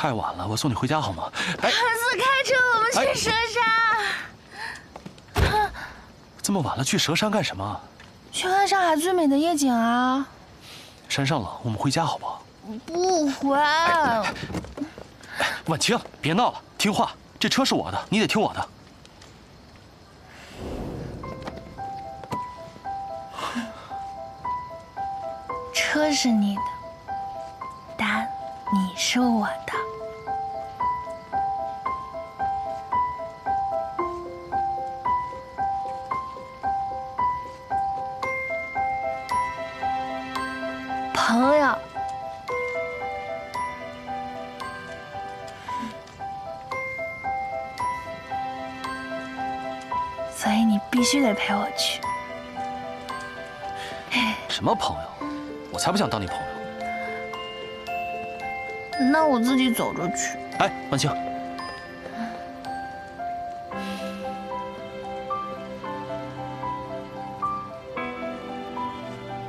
太晚了，我送你回家好吗？哎，儿子，开车，我们去蛇山。这么晚了，去蛇山干什么？去看上海最美的夜景啊！山上冷，我们回家好不好？不回。婉清，别闹了，听话，这车是我的，你得听我的。车是你的，但你是我的。朋友。所以你必须得陪我去。什么朋友？我才不想当你朋友。那我自己走着去。哎，婉清，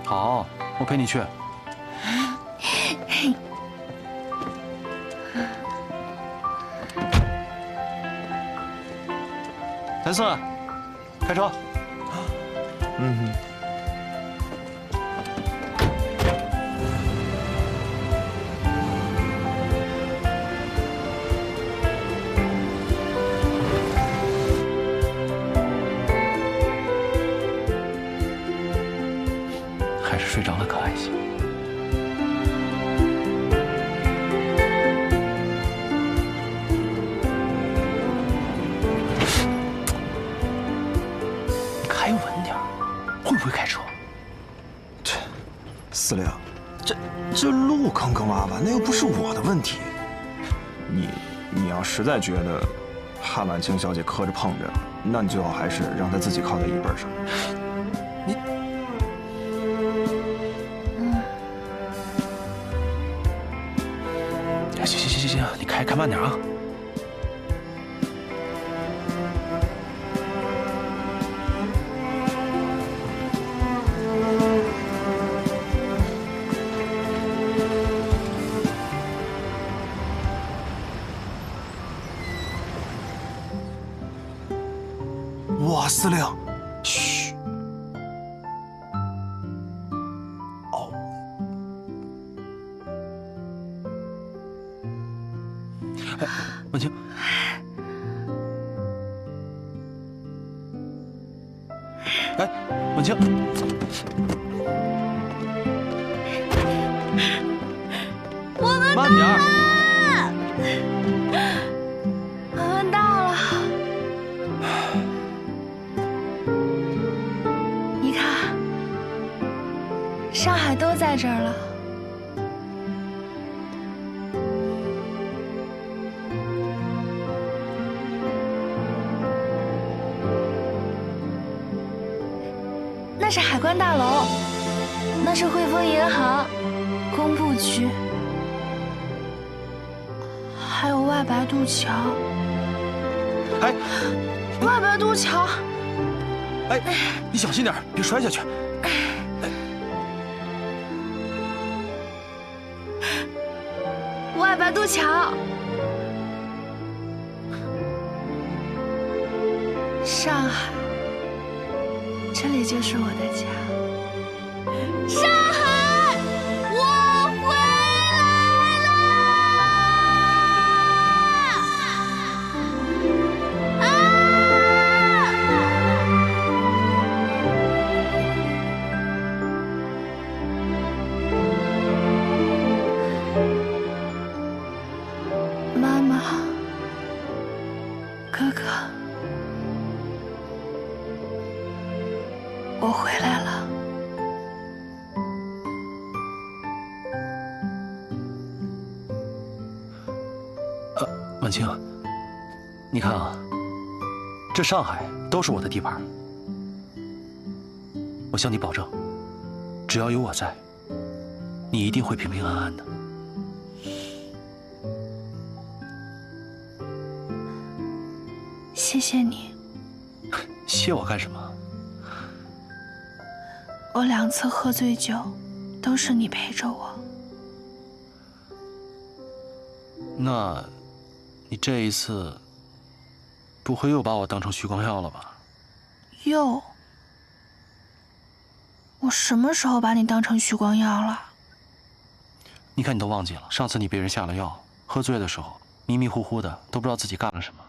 好，我陪你去。谭四，开车。嗯。还是睡着了可爱些。开稳点儿，会不会开车？司令，这路坑坑洼洼，那又不是我的问题。你要实在觉得汉婉清小姐磕着碰着，那你最好还是让她自己靠在椅背上。你，行，你开慢点啊。哇，司令，嘘。哦。哎，婉清。哎，婉清。我们慢点儿。我们到了。你看，上海都在这儿了。那是海关大楼，那是汇丰银行工部区，还有外白渡桥。哎，外白渡桥。哎，你小心点，别摔下去。外白渡桥。上海。这里就是我的家。上海，我回来了！妈妈，哥哥。我回来了。婉清，你看啊，这上海都是我的地盘。我向你保证，只要有我在，你一定会平平安安的。谢谢你。谢我干什么？我2次喝醉酒，都是你陪着我。那，你这一次不会又把我当成许光耀了吧？又？我什么时候把你当成许光耀了？你看你都忘记了，上次你被人下了药，喝醉的时候迷迷糊糊的，都不知道自己干了什么。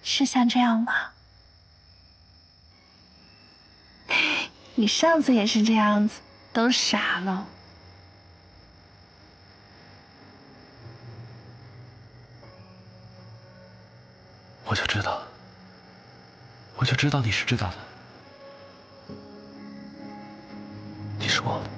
是像这样吗？你上次也是这样子，都傻了。我就知道你是知道的，你是我的。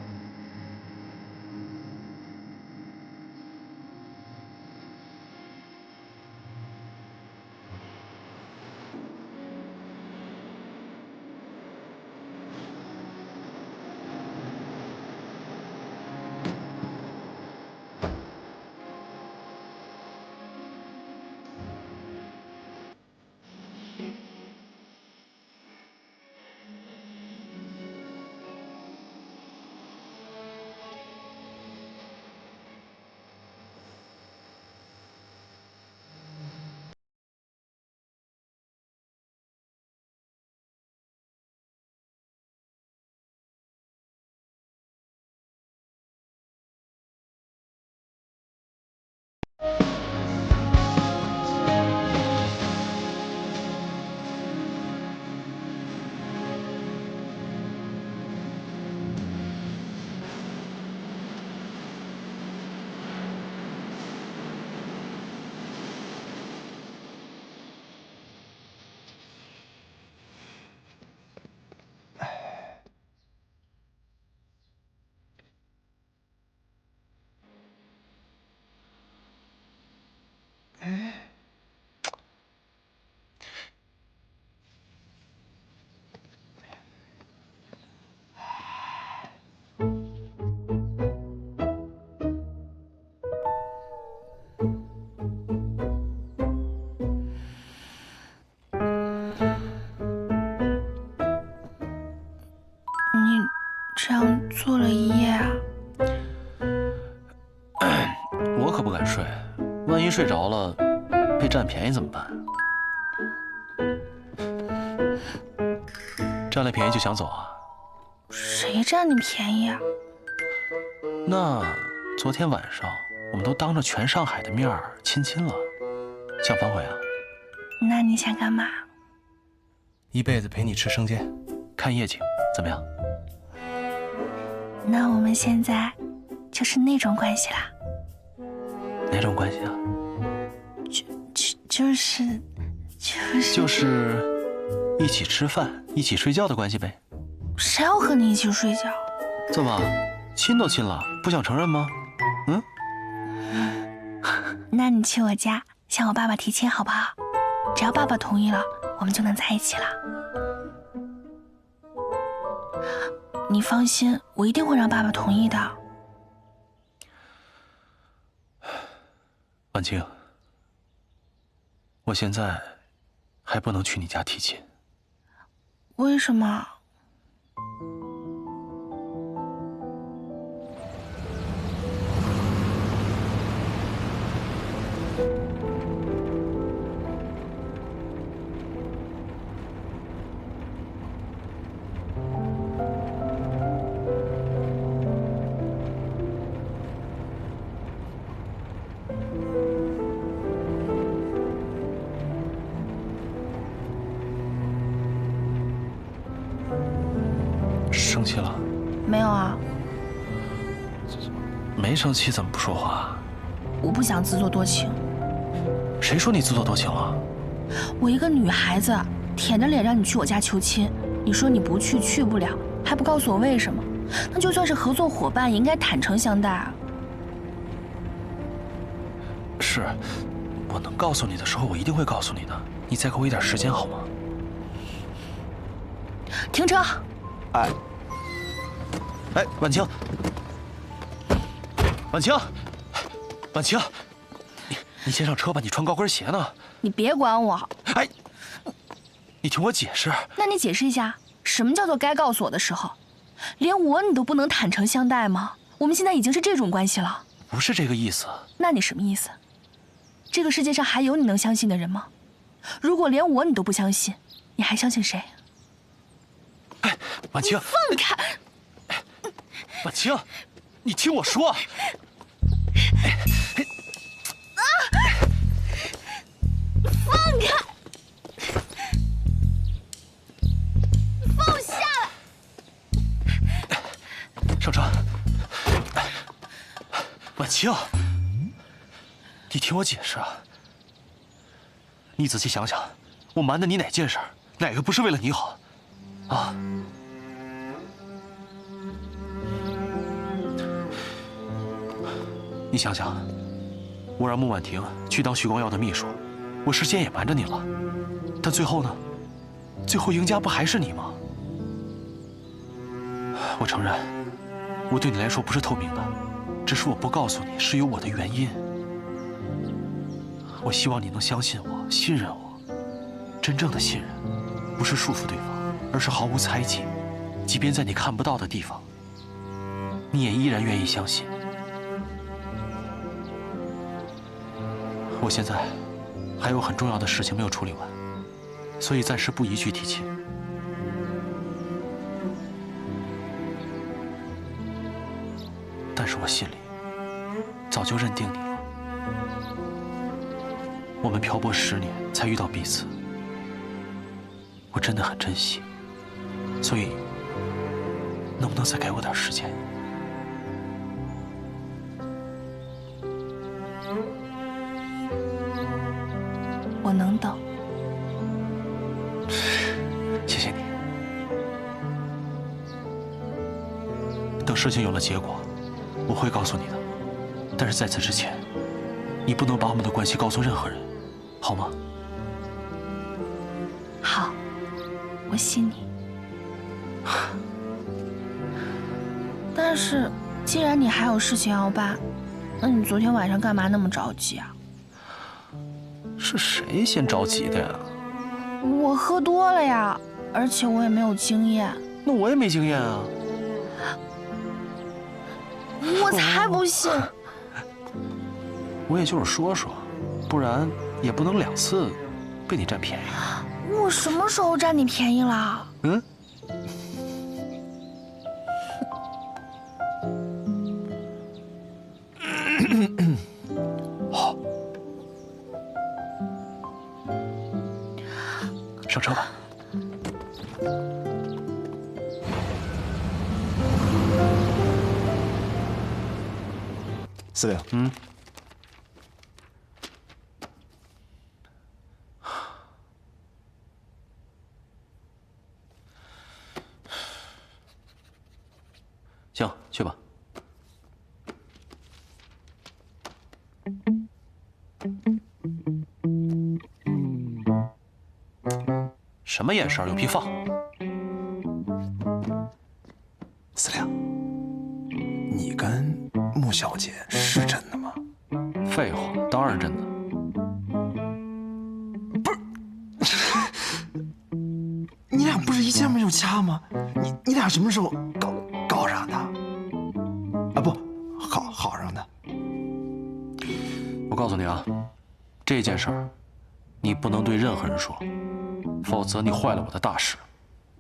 你这样坐了一夜啊？我可不敢睡，万一睡着了，被占便宜怎么办？占了便宜就想走啊？谁占你便宜啊？那昨天晚上我们都当着全上海的面儿亲了，想反悔啊？那你想干嘛？一辈子陪你吃生煎，看夜景，怎么样？那我们现在就是那种关系啦。哪种关系啊？就是一起吃饭、一起睡觉的关系呗。谁要和你一起睡觉？怎么，亲都亲了，不想承认吗？嗯？那你去我家向我爸爸提亲好不好？只要爸爸同意了，我们就能在一起了。你放心，我一定会让爸爸同意的。婉清，我现在还不能去你家提亲。为什么？生气了？没有啊。没生气怎么不说话？我不想自作多情。谁说你自作多情了？我一个女孩子，舔着脸让你去我家求亲，你说你不去，去不了，还不告诉我为什么？那就算是合作伙伴，也应该坦诚相待啊。是，我能告诉你的时候，我一定会告诉你的。你再给我一点时间好吗？停车！哎，哎，婉清，婉清，婉清，你先上车吧，你穿高跟鞋呢。你别管我。哎，你听我解释。那你解释一下，什么叫做该告诉我的时候？连我你都不能坦诚相待吗？我们现在已经是这种关系了。不是这个意思。那你什么意思？这个世界上还有你能相信的人吗？如果连我你都不相信，你还相信谁？哎，婉清，放开！婉清，你听我说。放开！放下来！上车。婉清，你听我解释啊。你仔细想想，我瞒的你哪件事儿，哪个不是为了你好？啊？你想想，我让穆婉婷去当徐光耀的秘书，我事先也瞒着你了，但最后呢？最后赢家不还是你吗？我承认，我对你来说不是透明的，只是我不告诉你是有我的原因。我希望你能相信我，信任我。真正的信任，不是束缚对方，而是毫无猜忌。即便在你看不到的地方，你也依然愿意相信。我现在还有很重要的事情没有处理完，所以暂时不宜去提起。但是我心里早就认定你了。我们漂泊10年才遇到彼此，我真的很珍惜。所以，能不能再给我点时间？我能等。谢谢你。等事情有了结果，我会告诉你的。但是在此之前，你不能把我们的关系告诉任何人，好吗？好，我信你。但是，既然你还有事情要办，那你昨天晚上干嘛那么着急啊？是谁先着急的呀？我喝多了呀，而且我也没有经验。那我也没经验啊。我才不信！我也就是说说，不然也不能2次被你占便宜。我什么时候占你便宜了？嗯。好，上车吧。司令，行，去吧。什么眼神？有屁放！司令，你跟穆小姐是真的吗？废话，当然真的。你俩不是一见面就掐吗？你俩什么时候搞上的？啊不，好上的。我告诉你啊，这件事儿你不能对任何人说，否则你坏了我的大事。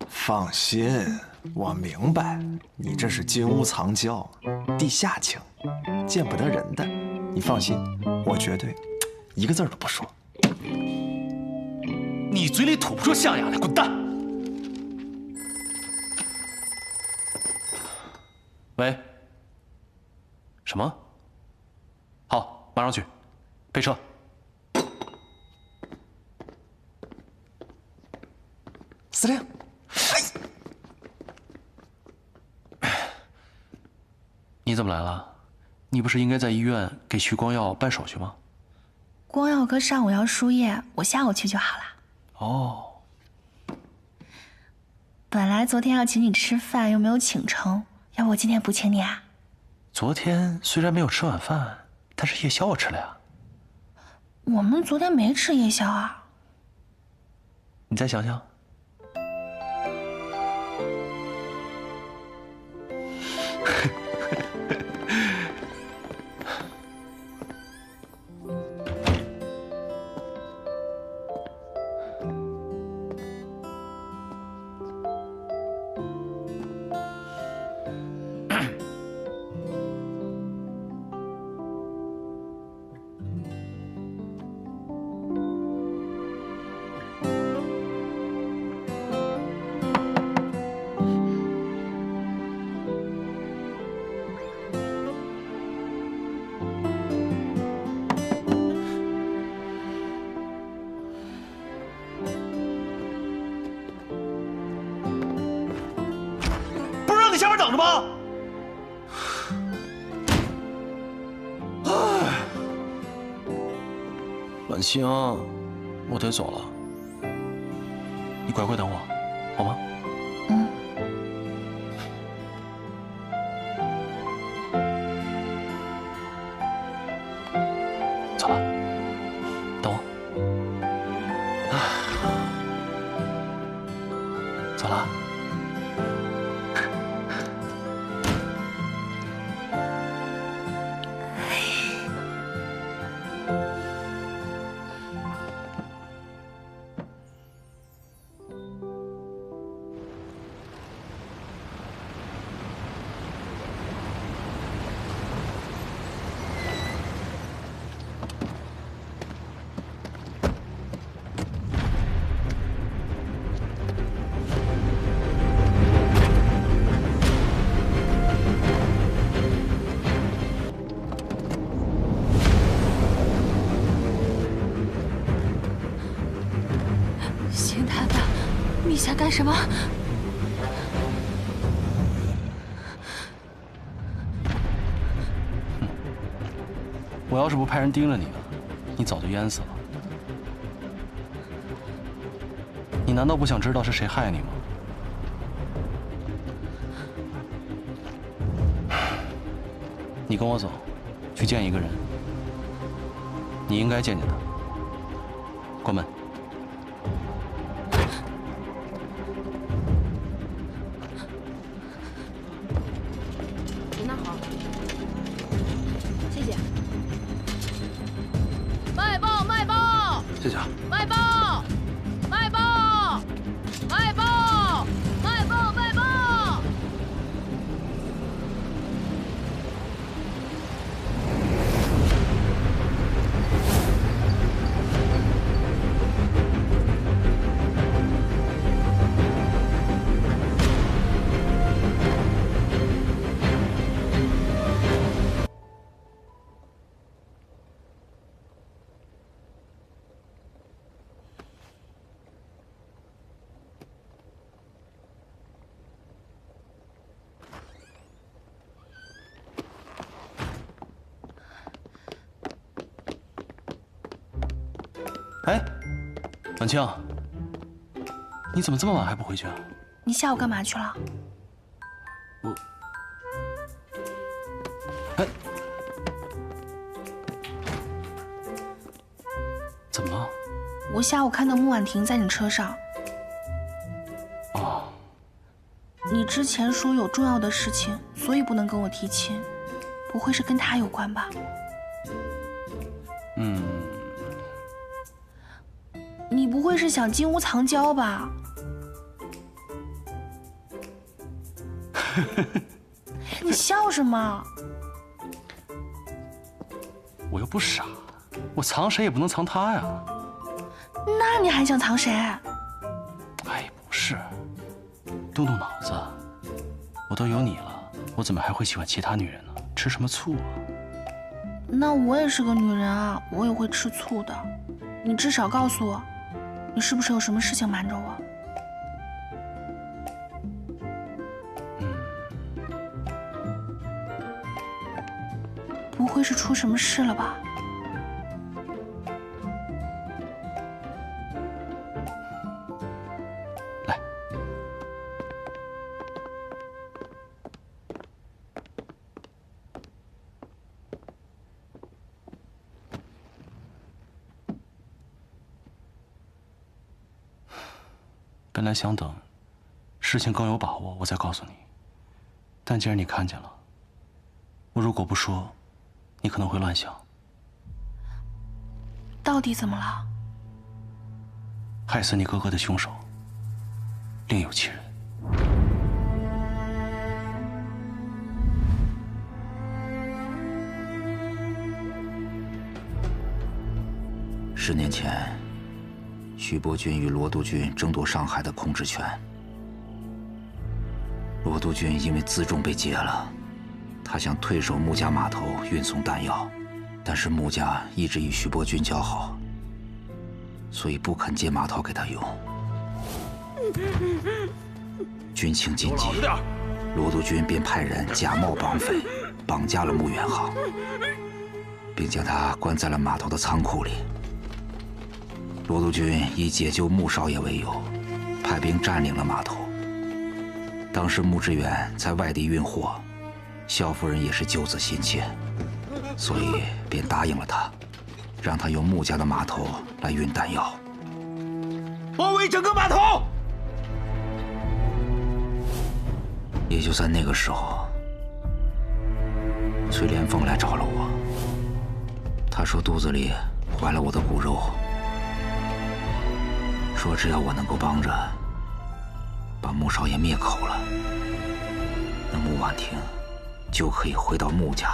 放心，我明白，你这是金屋藏娇，地下情，见不得人的。你放心，我绝对一个字都不说。你嘴里吐不出象牙来，滚蛋！喂？什么？好，马上去，备车。司令，你怎么来了？你不是应该在医院给徐光耀办手续吗？光耀哥上午要输液，我下午去就好了。哦，本来昨天要请你吃饭，又没有请成，要不我今天补请你啊？昨天虽然没有吃晚饭，但是夜宵我吃了呀。我们昨天没吃夜宵啊。你再想想。你下边等着吧。婉清，我得走了，你乖乖等我，好吗？嗯。走了，等我。走了。邢太太，你想干什么？我要是不派人盯着你呢，你早就淹死了。你难道不想知道是谁害你吗？你跟我走，去见一个人。你应该见见他。关门。您那好，谢谢。卖报，卖报，谢谢啊。卖报，卖报，卖报，卖报，卖报。哎，婉清，你怎么这么晚还不回去啊？你下午干嘛去了？哎，怎么了？我下午看到穆婉婷在你车上。哦，你之前说有重要的事情，所以不能跟我提亲，不会是跟她有关吧？嗯。你不会是想金屋藏娇吧？你笑什么？我又不傻，我藏谁也不能藏他呀。那你还想藏谁？哎，不是，动动脑子，我都有你了，我怎么还会喜欢其他女人呢？吃什么醋啊？那我也是个女人啊，我也会吃醋的。你至少告诉我，你是不是有什么事情瞒着我？不会是出什么事了吧？来，本来想等事情更有把握我再告诉你，但既然你看见了，我如果不说，你可能会乱想。到底怎么了？害死你哥哥的凶手另有其人。10年前，徐伯钧与罗督军争夺上海的控制权。罗督军因为辎重被劫了，他想退守穆家码头运送弹药，但是穆家一直与徐伯钧交好，所以不肯借码头给他用。军情紧急，罗督军便派人假冒绑匪，绑架了穆远航，并将他关在了码头的仓库里。罗督军以解救穆少爷为由，派兵占领了码头。当时穆志远在外地运货，萧夫人也是救子心切，所以便答应了他，让他用穆家的码头来运弹药。包围整个码头！也就在那个时候，崔连凤来找了我。他说肚子里怀了我的骨肉，说只要我能够帮着把穆少爷灭口了，那穆婉婷就可以回到穆家。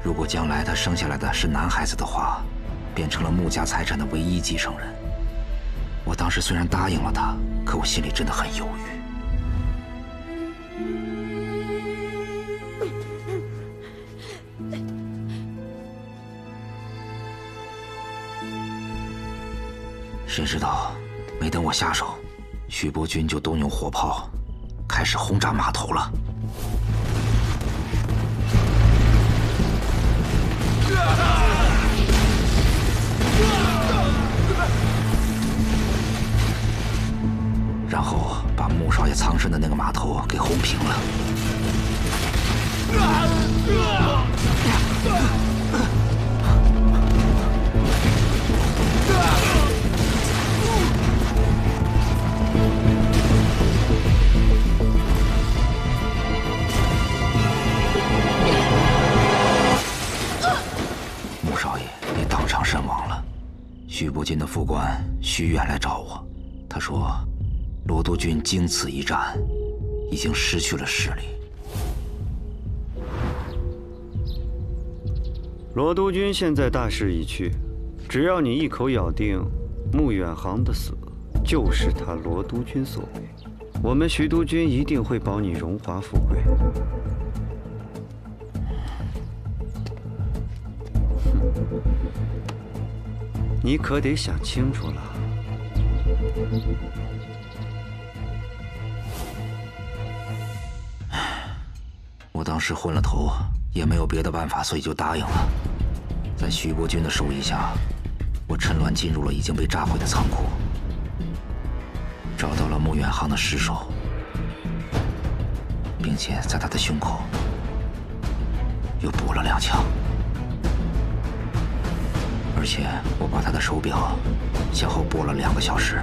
如果将来他生下来的是男孩子的话，变成了穆家财产的唯一继承人。我当时虽然答应了他，可我心里真的很犹豫。谁知道，没等我下手，徐伯钧就动用火炮，开始轰炸码头了。然后把穆少爷藏身的那个码头给轰平了。穆少爷也当场身亡了。徐伯钧的副官徐远来找我，他说罗督军经此一战，已经失去了势力。罗督军现在大势已去，只要你一口咬定穆远航的死就是他罗督军所为，我们徐督军一定会保你荣华富贵。你可得想清楚了。我当时昏了头，也没有别的办法，所以就答应了。在徐伯钧的授意下，我趁乱进入了已经被炸毁的仓库，找到了穆远航的尸首，并且在他的胸口又补了2枪。而且我把他的手表向后拨了2个小时。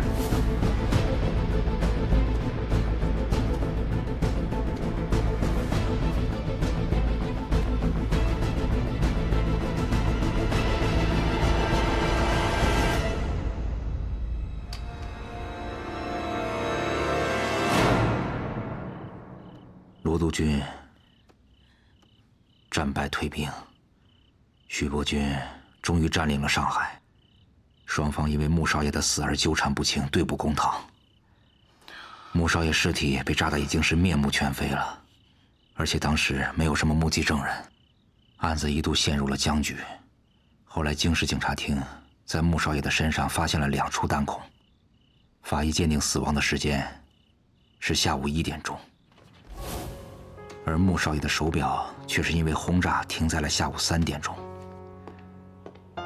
罗督军战败退兵，徐伯钧终于占领了上海。双方因为穆少爷的死而纠缠不清，对簿公堂。穆少爷尸体被炸得已经是面目全非了，而且当时没有什么目击证人，案子一度陷入了僵局。后来京市警察厅在穆少爷的身上发现了2处弹孔，法医鉴定死亡的时间是下午1点钟。而穆少爷的手表却是因为轰炸停在了下午3点钟。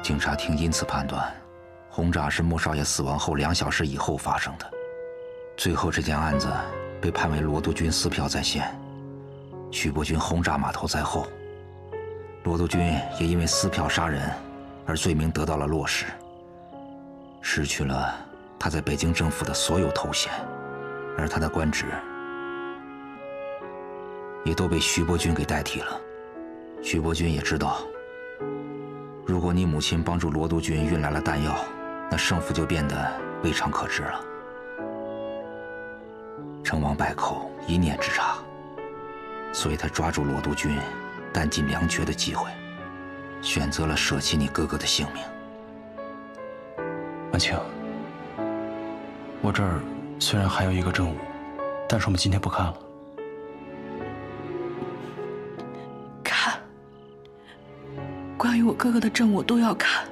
警察厅因此判断，轰炸是穆少爷死亡后2小时以后发生的。最后这件案子被判为罗督军撕票在先，徐伯钧轰炸码头在后。罗督军也因为撕票杀人而罪名得到了落实，失去了他在北京政府的所有头衔，而他的官职也都被徐伯钧给代替了。徐伯钧也知道，如果你母亲帮助罗督军运来了弹药，那胜负就变得未尝可知了。成王败寇，一念之差，所以他抓住罗督军弹尽粮绝的机会，选择了舍弃你哥哥的性命。婉清，我这儿虽然还有一个证物，但是我们今天不看了。看，关于我哥哥的证我都要看。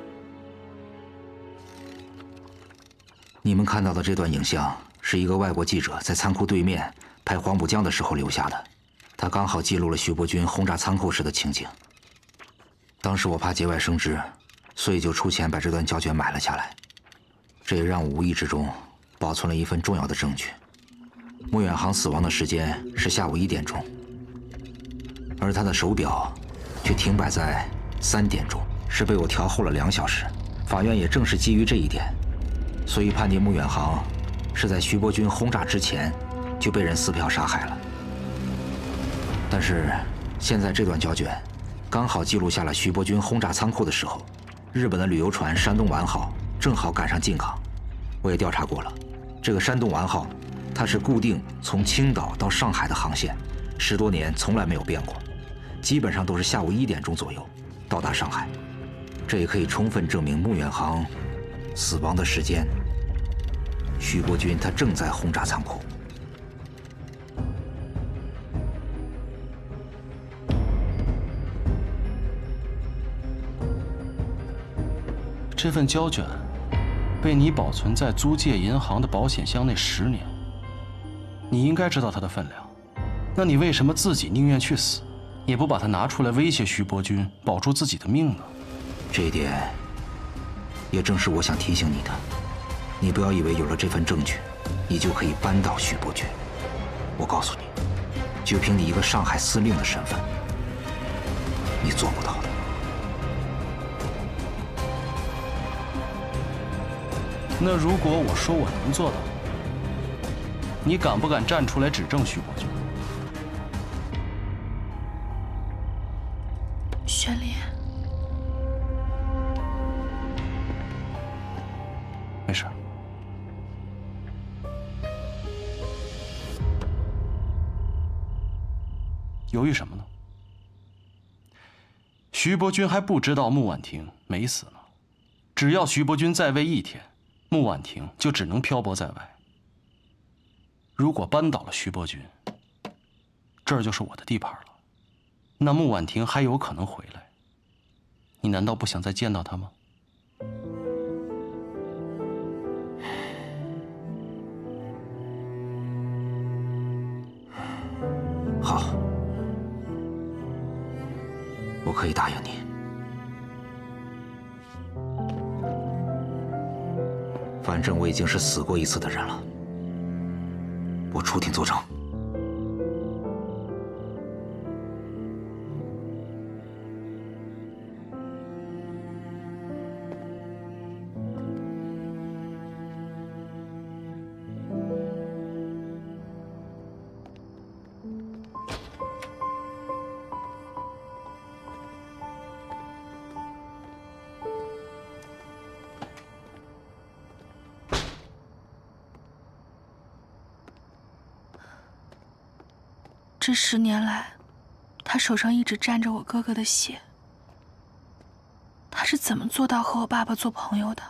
你们看到的这段影像是一个外国记者在仓库对面拍黄浦江的时候留下的，他刚好记录了徐伯钧轰炸仓库时的情景。当时我怕节外生枝，所以就出钱把这段胶卷买了下来。这也让我无意之中保存了一份重要的证据。穆远航死亡的时间是下午1点钟，而他的手表却停摆在3点钟，是被我调后了2小时。法院也正是基于这一点，所以判定穆远航是在徐伯钧轰炸之前就被人撕票杀害了。但是现在这段胶卷刚好记录下了徐伯钧轰炸仓库的时候，日本的旅游船山东丸号正好赶上进港。我也调查过了，这个山东丸号它是固定从青岛到上海的航线，10多年从来没有变过，基本上都是下午1点钟左右到达上海。这也可以充分证明穆远航死亡的时间，徐伯钧他正在轰炸仓库。这份胶卷被你保存在租界银行的保险箱内10年，你应该知道它的分量。那你为什么自己宁愿去死，也不把它拿出来威胁徐伯钧，保住自己的命呢？这一点也正是我想提醒你的。你不要以为有了这份证据，你就可以扳倒徐伯钧。我告诉你，就凭你一个上海司令的身份，你做不到的。那如果我说我能做到，你敢不敢站出来指证徐伯钧？玄莲，没事。犹豫什么呢？徐伯钧还不知道穆婉婷没死呢。只要徐伯钧在位1天，穆婉婷就只能漂泊在外。如果扳倒了徐伯钧，这儿就是我的地盘了，那穆婉婷还有可能回来。你难道不想再见到她吗？好，我可以答应你。反正我已经是死过1次的人了，我出庭作证。这10年来，他手上一直沾着我哥哥的血。他是怎么做到和我爸爸做朋友的？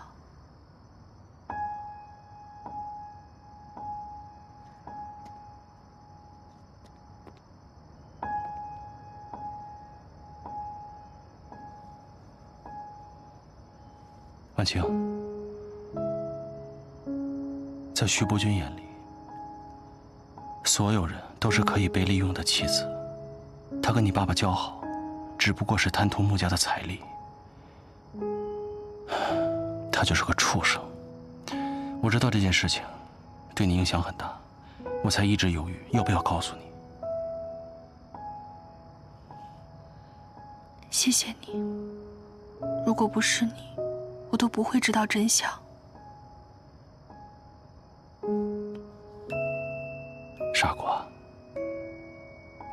婉清，在徐伯钧眼里，所有人都是可以被利用的棋子。他跟你爸爸交好，只不过是贪图穆家的财力。他就是个畜生。我知道这件事情对你影响很大，我才一直犹豫要不要告诉你。谢谢你。如果不是你，我都不会知道真相。傻瓜，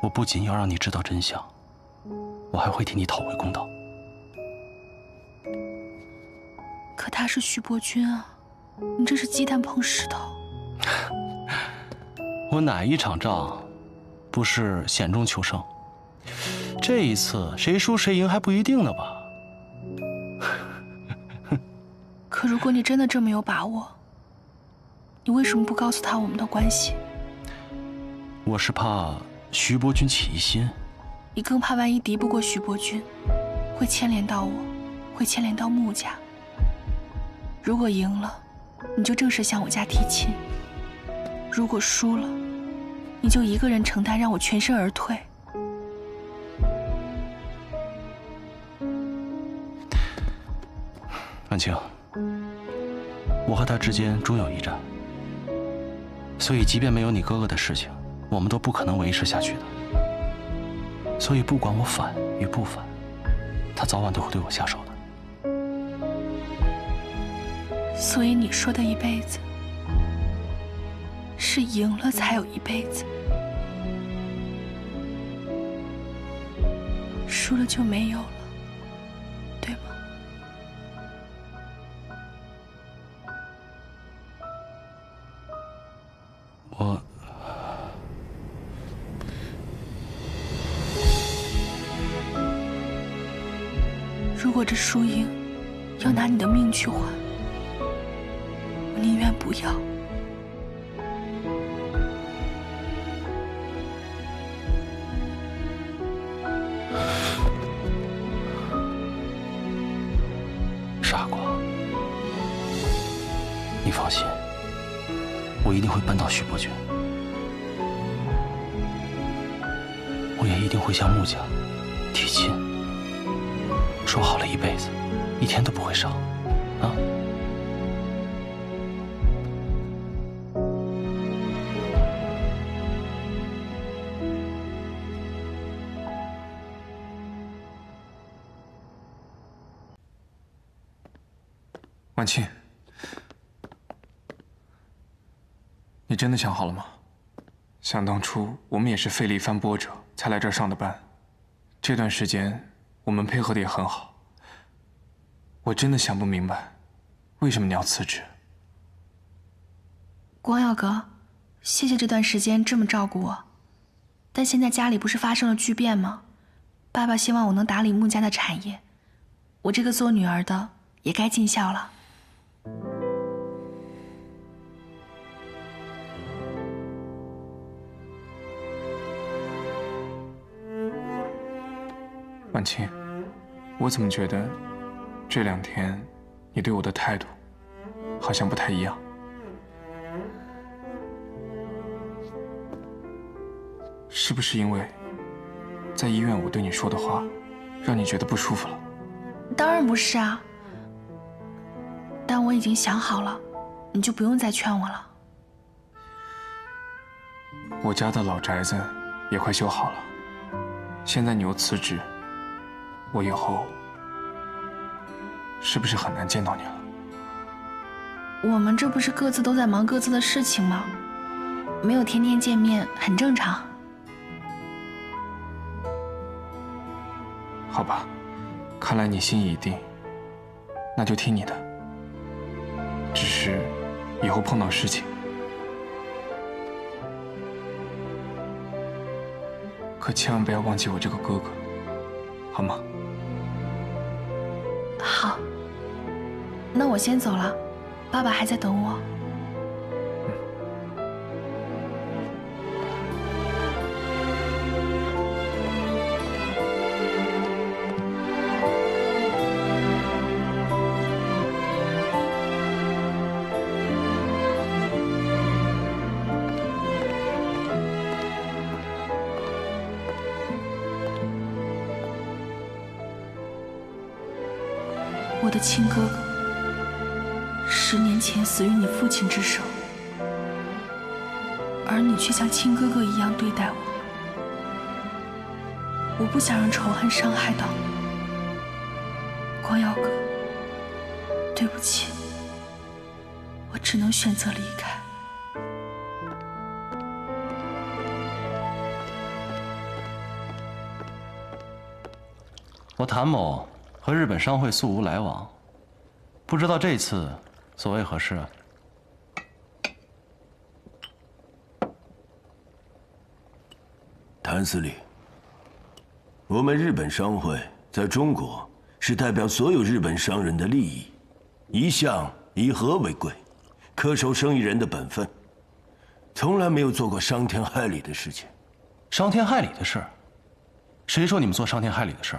我不仅要让你知道真相，我还会替你讨回公道。可他是徐伯钧啊，你这是鸡蛋碰石头。我哪一场仗不是险中求胜？这一次谁输谁赢还不一定呢吧？可如果你真的这么有把握，你为什么不告诉他我们的关系？我是怕徐伯钧起疑心。你更怕万一敌不过徐伯钧，会牵连到我，会牵连到穆家。如果赢了，你就正式向我家提亲；如果输了，你就一个人承担，让我全身而退。婉清，我和他之间终有一战，所以即便没有你哥哥的事情，我们都不可能维持下去的。所以不管我反与不反，他早晚都会对我下手的。所以你说的一辈子，是赢了才有一辈子，输了就没有了，对吗？我如果这输赢要拿你的命去换，我宁愿不要。傻瓜，你放心，我一定会扳倒徐伯钧，我也一定会向穆家提亲，说好了一辈子，一天都不会少，啊！婉清，你真的想好了吗？想当初我们也是费力翻波折才来这儿上的班，这段时间我们配合的也很好。我真的想不明白，为什么你要辞职？光耀哥，谢谢这段时间这么照顾我，但现在家里不是发生了巨变吗？爸爸希望我能打理穆家的产业，我这个做女儿的也该尽孝了。婉清，我怎么觉得这2天你对我的态度好像不太一样？是不是因为在医院我对你说的话，让你觉得不舒服了？当然不是啊，但我已经想好了，你就不用再劝我了。我家的老宅子也快修好了，现在你又辞职，我以后是不是很难见到你了？我们这不是各自都在忙各自的事情吗？没有天天见面很正常。好吧，看来你心意已定，那就听你的。只是以后碰到事情，可千万不要忘记我这个哥哥，好吗？好，那我先走了，爸爸还在等我。我的亲哥哥，10年前死于你父亲之手，而你却像亲哥哥一样对待我。我不想让仇恨伤害到你，光耀哥，对不起，我只能选择离开。我谭某和日本商会素无来往，不知道这次所为何事啊？谭司令，我们日本商会在中国是代表所有日本商人的利益，一向以和为贵，恪守生意人的本分，从来没有做过伤天害理的事情。伤天害理的事？谁说你们做伤天害理的事？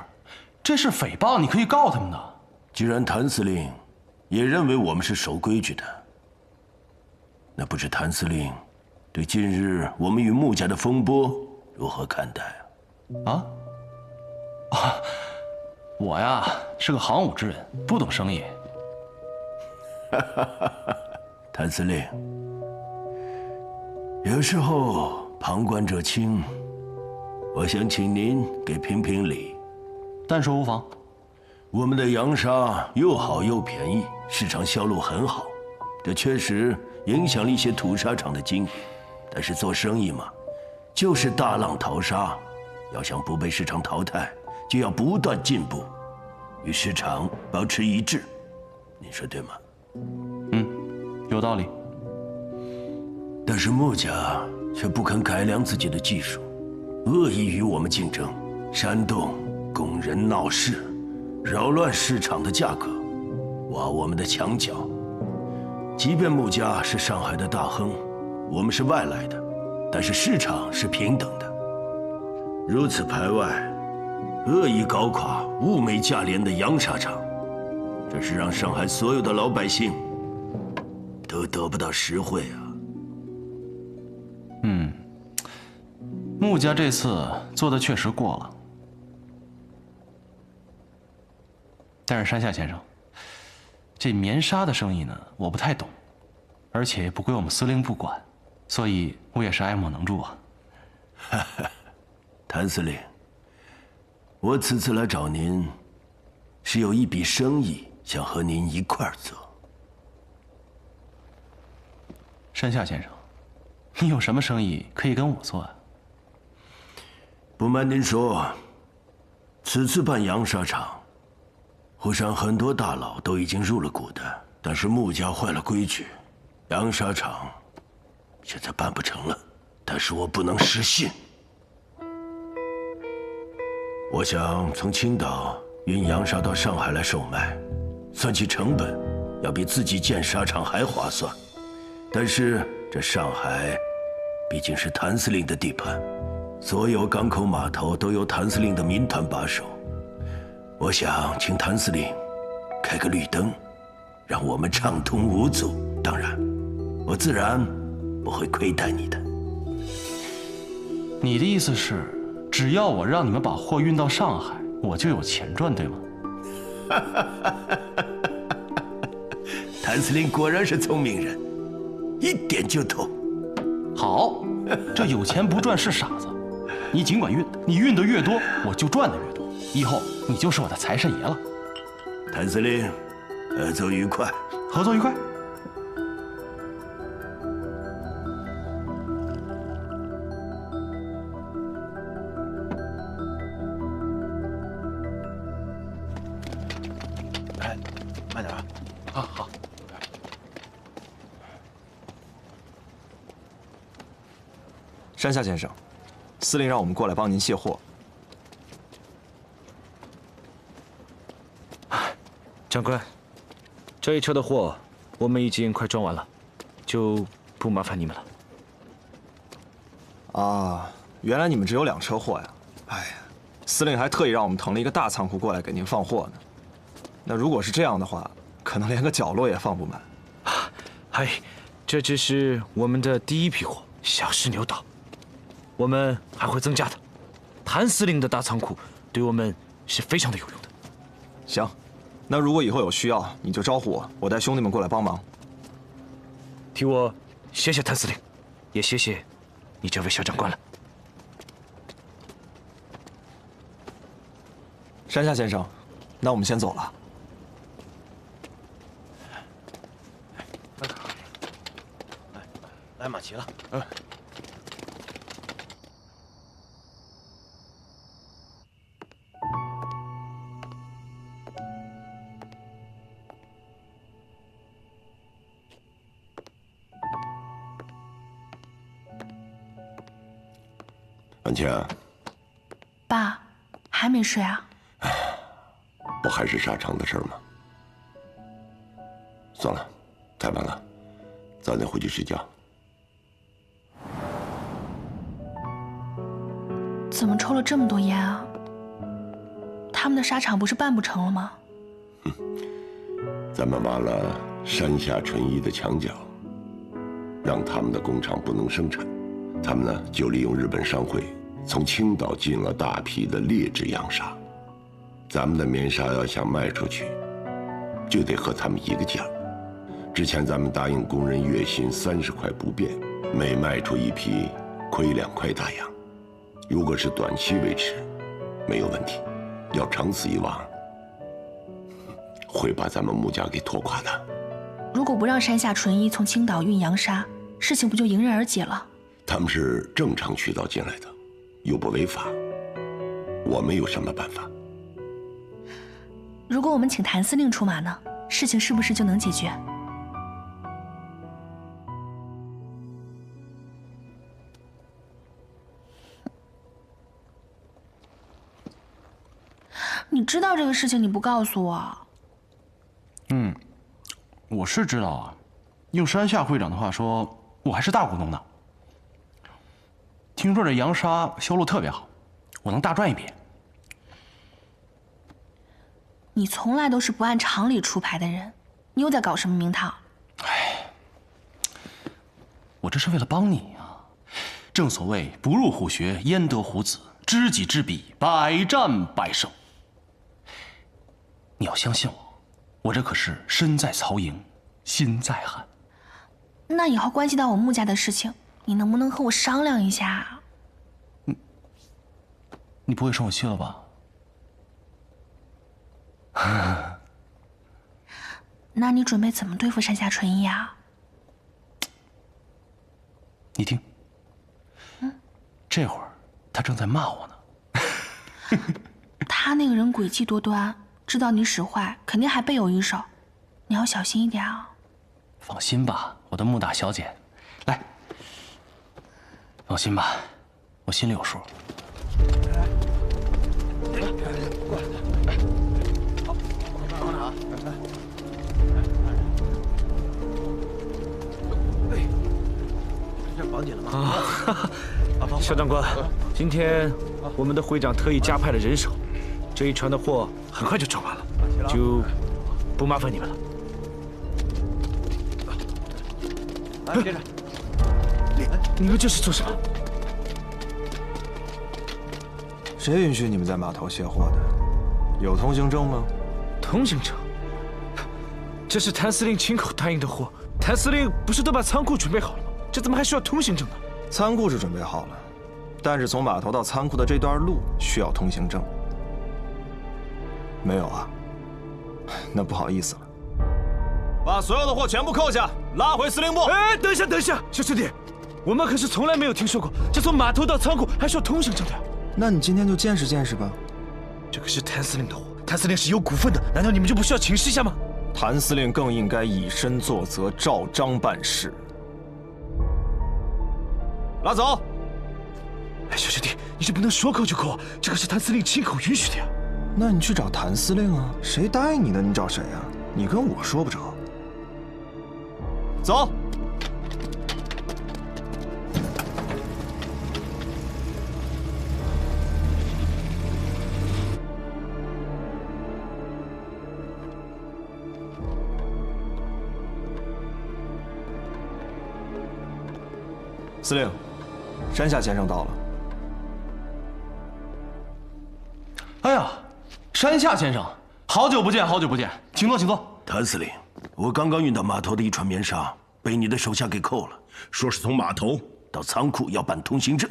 这是诽谤，你可以告他们的。既然谭司令也认为我们是守规矩的，那不知谭司令对近日我们与穆家的风波如何看待啊？我呀是个行伍之人，不懂生意。谭司令，有时候旁观者清，我想请您给评评理。但说无妨。我们的洋沙又好又便宜，市场销路很好，这确实影响了一些土沙厂的经营。但是做生意嘛，就是大浪淘沙，要想不被市场淘汰，就要不断进步，与市场保持一致。你说对吗？有道理。但是穆家却不肯改良自己的技术，恶意与我们竞争，煽动工人闹事，扰乱市场的价格，挖我们的墙角。即便穆家是上海的大亨，我们是外来的，但是市场是平等的。如此排外，恶意搞垮物美价廉的洋沙厂，这是让上海所有的老百姓都得不到实惠啊！穆家这次做的确实过了，但是山下先生，这棉纱的生意呢，我不太懂，而且不归我们司令部管，所以我也是爱莫能助啊。谭司令，我此次来找您，是有一笔生意想和您一块儿做。山下先生，你有什么生意可以跟我做啊？不瞒您说，此次办洋纱厂，沪上很多大佬都已经入了股的，但是穆家坏了规矩，洋纱厂现在办不成了。但是我不能失信。我想从青岛运洋纱到上海来售卖，算起成本，要比自己建纱厂还划算。但是这上海毕竟是谭司令的地盘，所有港口码头都由谭司令的民团把守。我想请谭司令开个绿灯，让我们畅通无阻。当然，我自然不会亏待你的。你的意思是，只要我让你们把货运到上海，我就有钱赚，对吗？谭司令果然是聪明人，一点就懂。好，这有钱不赚是傻子。你尽管运，你运得越多，我就赚得越多。以后你就是我的财神爷了。谭司令，合作愉快。合作愉快。哎，慢点啊！好。山下先生，司令让我们过来帮您卸货。长官，这一车的货我们已经快装完了，就不麻烦你们了。啊，原来你们只有2车货呀！哎呀，司令还特意让我们腾了一个大仓库过来给您放货呢。那如果是这样的话，可能连个角落也放不满。哎，这只是我们的第一批货，小试牛刀，我们还会增加的。谭司令的大仓库对我们是非常的有用的。行，那如果以后有需要，你就招呼我，我带兄弟们过来帮忙。替我谢谢谭司令，也谢谢你这位小长官了。山下先生，那我们先走了。来马齐了。婉清，爸，还没睡啊？不还是沙场的事吗？算了，太晚了，早点回去睡觉。怎么抽了这么多烟啊？他们的沙场不是办不成了吗？咱们挖了山下纯一的墙角，让他们的工厂不能生产。他们呢，就利用日本商会从青岛进了大批的劣质洋纱。咱们的棉纱要想卖出去，就得和他们一个价。之前咱们答应工人月薪30块不变，每卖出一批亏2块大洋。如果是短期维持，没有问题；要长此以往，会把咱们木家给拖垮的。如果不让山下纯一从青岛运洋纱，事情不就迎刃而解了？他们是正常渠道进来的，又不违法，我们有什么办法？如果我们请谭司令出马呢？事情是不是就能解决？你知道这个事情，你不告诉我？我是知道啊。用山下会长的话说，我还是大股东呢。听说这洋纱销路特别好，我能大赚一笔。你从来都是不按常理出牌的人，你又在搞什么名堂？我这是为了帮你啊！正所谓不入虎穴，焉得虎子；知己知彼，百战百胜。你要相信我，我这可是身在曹营，心在汉。那以后关系到我穆家的事情，你能不能和我商量一下？你不会生我气了吧？那你准备怎么对付山下纯一啊？你听，这会儿他正在骂我呢。他那个人诡计多端，知道你使坏，肯定还背有一手，你要小心一点啊。放心吧，我的穆大小姐，来，放心吧，我心里有数。绑紧了吗？肖长官，今天我们的会长特意加派了人手，这一船的货很快就装完了，就不麻烦你们了。来，接着。你们这是做什么？谁允许你们在码头卸货的？有通行证吗？通行证？这是谭司令亲口答应的货，谭司令不是都把仓库准备好了吗？这怎么还需要通行证呢？仓库是准备好了，但是从码头到仓库的这段路需要通行证。没有啊？那不好意思了。把所有的货全部扣下，拉回司令部。哎，等一下，等一下，小师弟，我们可是从来没有听说过，这从码头到仓库还需要通行证的呀。那你今天就见识见识吧。这可是谭司令的货，谭司令是有股份的，难道你们就不需要请示一下吗？谭司令更应该以身作则，照章办事。拉走！哎，小师弟，你这不能说扣就扣啊，这可是谭司令亲口允许的呀。那你去找谭司令啊，谁答应你的，你找谁啊？你跟我说不着。走。司令，山下先生到了。哎呀，山下先生，好久不见，好久不见，请坐，请坐。谭司令，我刚刚运到码头的一船棉纱被你的手下给扣了，说是从码头到仓库要办通行证。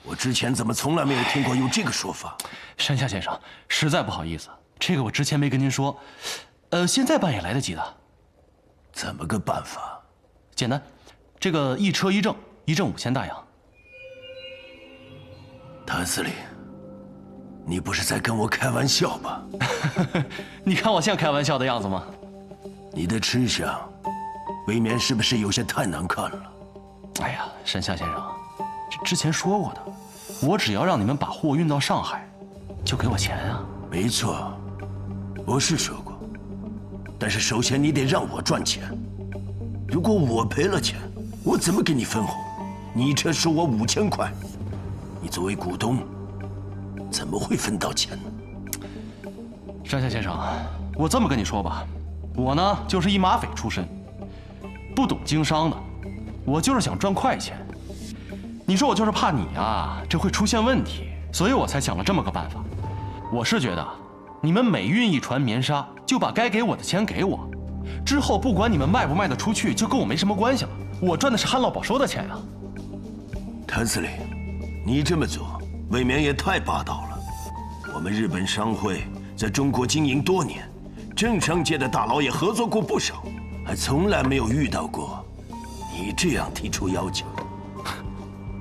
我之前怎么从来没有听过有这个说法？山下先生，实在不好意思，这个我之前没跟您说，现在办也来得及的。怎么个办法？简单，这个一车一证，1证5000大洋。谭司令，你不是在跟我开玩笑吧？你看我像开玩笑的样子吗？你的吃相，未免是不是有些太难看了？哎呀，山下先生，之前说过的，我只要让你们把货运到上海，就给我钱啊。没错，我是说过，但是首先你得让我赚钱。如果我赔了钱，我怎么给你分红？你一车收我5000块，你作为股东，怎么会分到钱呢？山下先生，我这么跟你说吧，我呢就是一马匪出身，不懂经商的，我就是想赚快钱。你说我就是怕你啊，这会出现问题，所以我才想了这么个办法。我是觉得，你们每运一船棉纱，就把该给我的钱给我，之后不管你们卖不卖得出去，就跟我没什么关系了。我赚的是旱涝保收的钱啊。谭司令，你这么做未免也太霸道了。我们日本商会在中国经营多年，政商界的大佬也合作过不少，还从来没有遇到过你这样提出要求。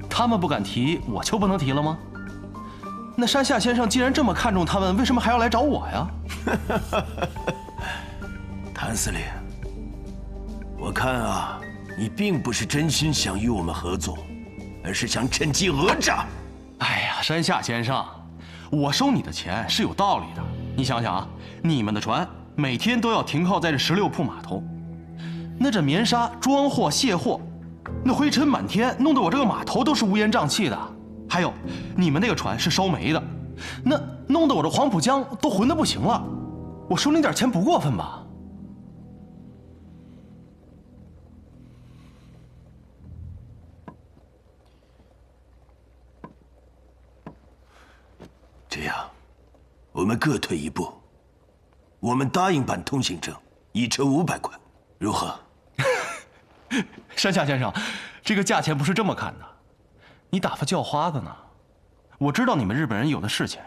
他们不敢提，我就不能提了吗？那山下先生既然这么看重他们，为什么还要来找我呀？谭司令，我看啊，你并不是真心想与我们合作，而是想趁机讹诈。哎呀，山下先生，我收你的钱是有道理的。你想想啊，你们的船每天都要停靠在这16铺码头，那这棉纱装货卸货，那灰尘满天，弄得我这个码头都是乌烟瘴气的。还有，你们那个船是烧煤的，那弄得我这黄浦江都浑得不行了。我收你点钱不过分吧？这样，我们各退一步。我们答应办通行证，一车500块，如何？山下先生，这个价钱不是这么看的，你打发叫花子呢。我知道你们日本人有的是钱，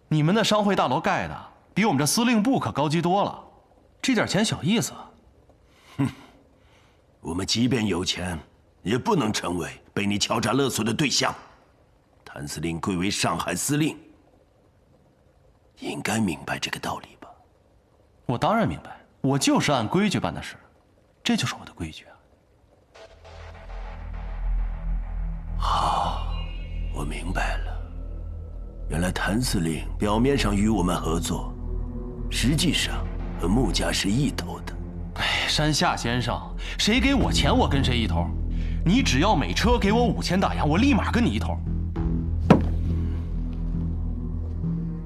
你们那商会大楼盖的比我们这司令部可高级多了，这点钱小意思。哼，我们即便有钱，也不能成为被你敲诈勒索的对象。谭司令贵为上海司令，应该明白这个道理吧？我当然明白，我就是按规矩办的事，这就是我的规矩啊。好，我明白了。原来谭司令表面上与我们合作，实际上和穆家是一头的。哎，山下先生，谁给我钱，我跟谁一头。你只要每车给我5000大洋，我立马跟你一头。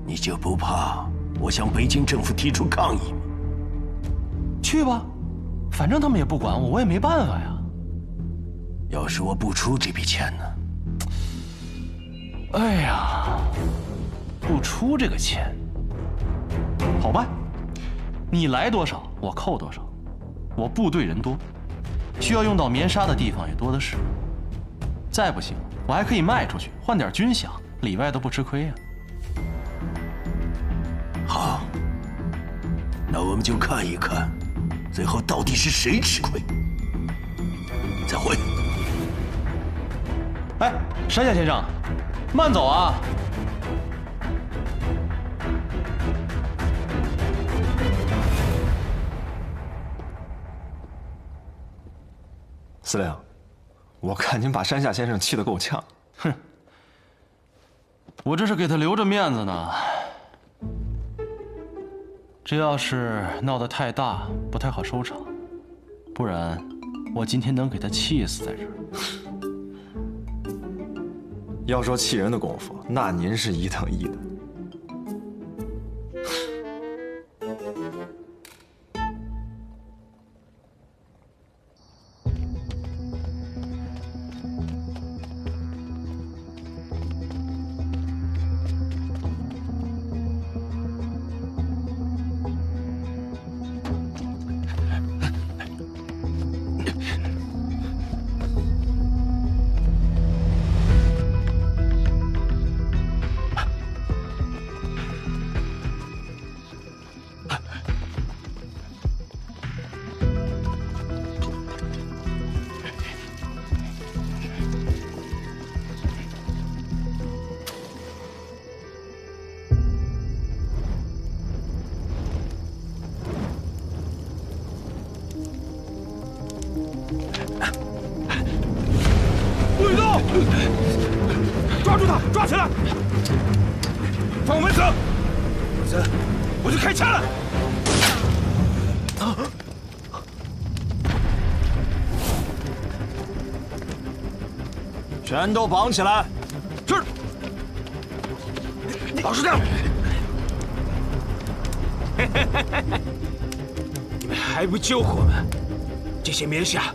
你就不怕我向北京政府提出抗议吗？去吧，反正他们也不管我，我也没办法呀。要是我不出这笔钱呢？哎呀，不出这个钱，好办，你来多少我扣多少。我部队人多，需要用到棉纱的地方也多的是。再不行，我还可以卖出去，换点军饷，里外都不吃亏呀。好，那我们就看一看，最后到底是谁吃亏。再会。哎，山下先生，慢走啊！司令，我看您把山下先生气得够呛。哼，我这是给他留着面子呢。这要是闹得太大，不太好收场，不然我今天能给他气死在这儿。要说气人的功夫，那您是1等1的。抓住他！他，抓起来！放我们走，否则我就开枪了。全都绑起来！是。老实点！你们还不救活我们？这些棉纱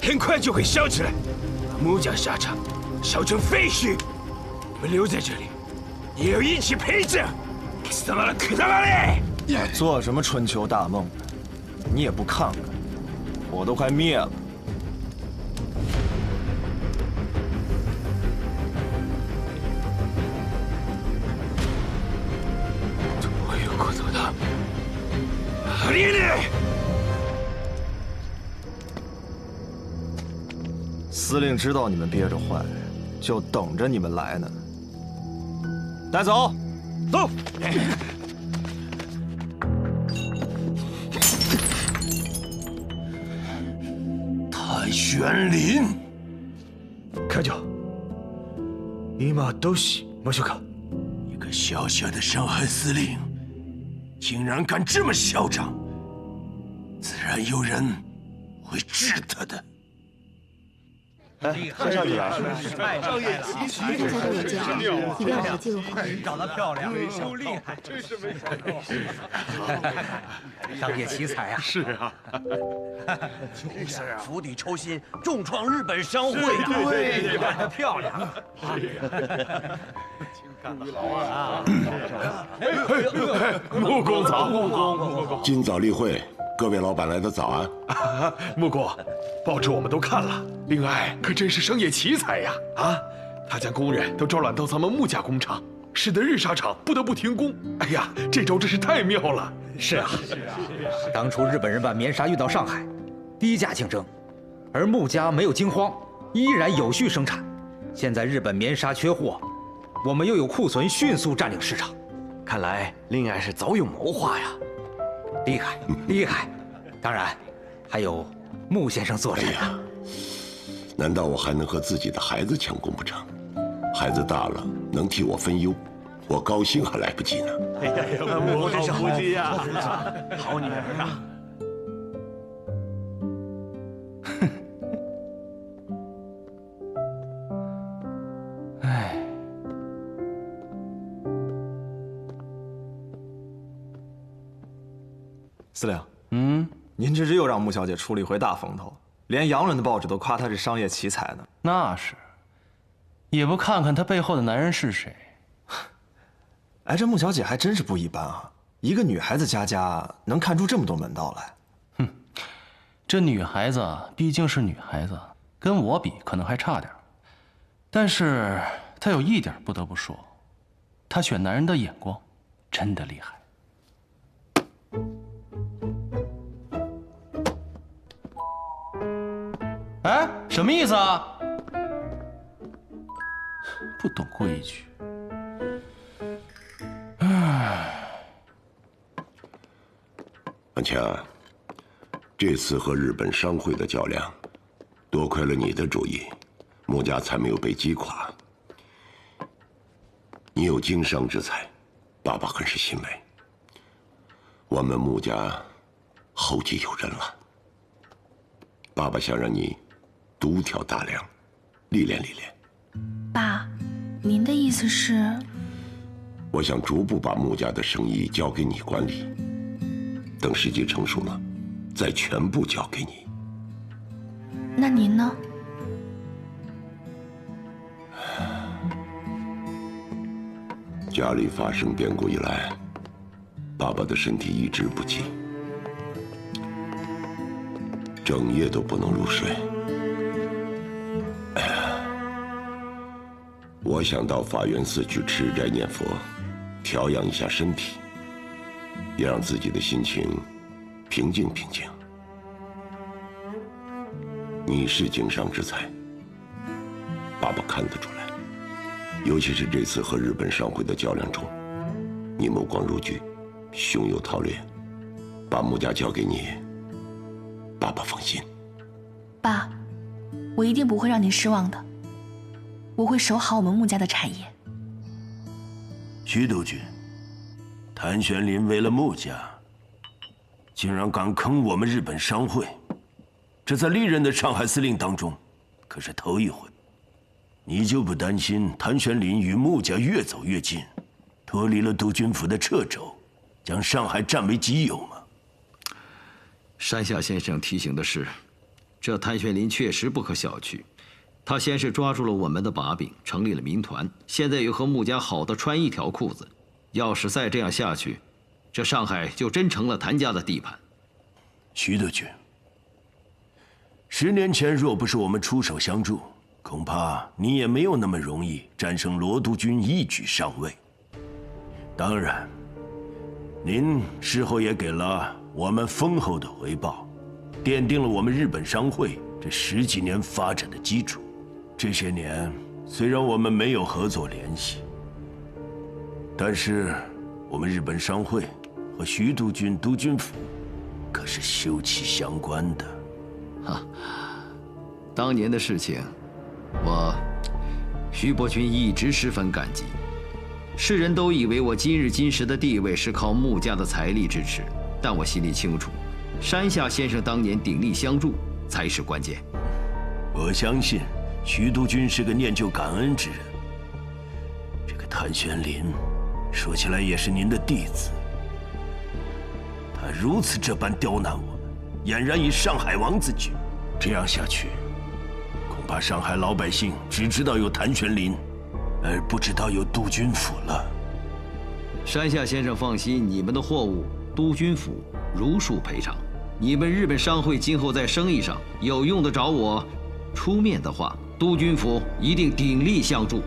很快就会烧起来，把穆家沙场烧成废墟。你们留在这里，也要一起陪着。死他妈了，可他妈的！做什么春秋大梦？你也不看看，火都快灭了。我有骨头的，阿丽丽！司令知道你们憋着坏，就等着你们来呢。带走，走。太玄林，看着，一马都西，莫修卡。一个小小的上海司令，竟然敢这么嚣张，自然有人会治他的。哎，介绍你来。上夜奇才，大家都有介绍，一定要把记录好。长得漂亮，又厉害，真是没想到。上夜奇才啊！是啊，就是釜底抽薪，重创日本商会。对，长得漂亮。干得好啊！穆公早，穆公。今早例会，各位老板来的早安。穆公，报纸我们都看了，令爱可真是生业奇才呀！啊，他将工人都招揽到咱们穆家工厂，使得日纱厂不得不停工。哎呀，这招真是太妙了！是啊，当初日本人把棉纱运到上海，低价竞争，而穆家没有惊慌，依然有序生产。现在日本棉纱缺货，我们又有库存，迅速占领市场。看来令爱是早有谋划呀，厉害厉害！当然，还有穆先生坐镇啊。难道我还能和自己的孩子抢功不成？孩子大了，能替我分忧，我高兴还来不及呢。哎呀，穆好福气呀！好女儿啊！唉，司令，您这是又让穆小姐出了一回大风头，连洋人的报纸都夸她是商业奇才呢。那是，也不看看她背后的男人是谁。哎，这穆小姐还真是不一般啊！一个女孩子家能看出这么多门道来。哼，这女孩子毕竟是女孩子，跟我比可能还差点，但是她有一点不得不说，她选男人的眼光真的厉害。哎，什么意思啊？不懂规矩。安强，这次和日本商会的较量，多亏了你的主意，穆家才没有被击垮。你有经商之才，爸爸很是欣慰。我们穆家后继有人了，爸爸想让你独挑大梁，历练历练。爸，您的意思是？我想逐步把穆家的生意交给你管理，等时机成熟了，再全部交给你。那您呢？家里发生变故以来，爸爸的身体一直不济，整夜都不能入睡。我想到法源寺去吃斋念佛，调养一下身体，也让自己的心情平静平静。你是经商之才，爸爸看得出来，尤其是这次和日本商会的较量中，你目光如炬，胸有韬略，把穆家交给你，爸爸放心。爸，我一定不会让您失望的，我会守好我们穆家的产业。徐督军，谭玄林为了穆家，竟然敢坑我们日本商会，这在历任的上海司令当中，可是头一回。你就不担心谭玄林与穆家越走越近，脱离了督军府的掣肘，将上海占为己有吗？山下先生提醒的是，这谭玄林确实不可小觑。他先是抓住了我们的把柄，成立了民团，现在又和穆家好的穿一条裤子。要是再这样下去，这上海就真成了谭家的地盘。徐督军，10年前若不是我们出手相助，恐怕你也没有那么容易战胜罗督军，一举上位。当然，您事后也给了我们丰厚的回报，奠定了我们日本商会这10几年发展的基础。这些年，虽然我们没有合作联系，但是我们日本商会和徐督军督军府可是休戚相关的。哈，当年的事情，徐伯君一直十分感激。世人都以为我今日今时的地位是靠穆家的财力支持，但我心里清楚，山下先生当年鼎力相助才是关键。我相信徐督军是个念旧感恩之人。这个谭玄林，说起来也是您的弟子。他如此这般刁难我们，俨然以上海王自居。这样下去，恐怕上海老百姓只知道有谭玄林，而不知道有督军府了。山下先生放心，你们的货物督军府如数赔偿。你们日本商会今后在生意上有用得着我出面的话，督军府一定鼎力相助。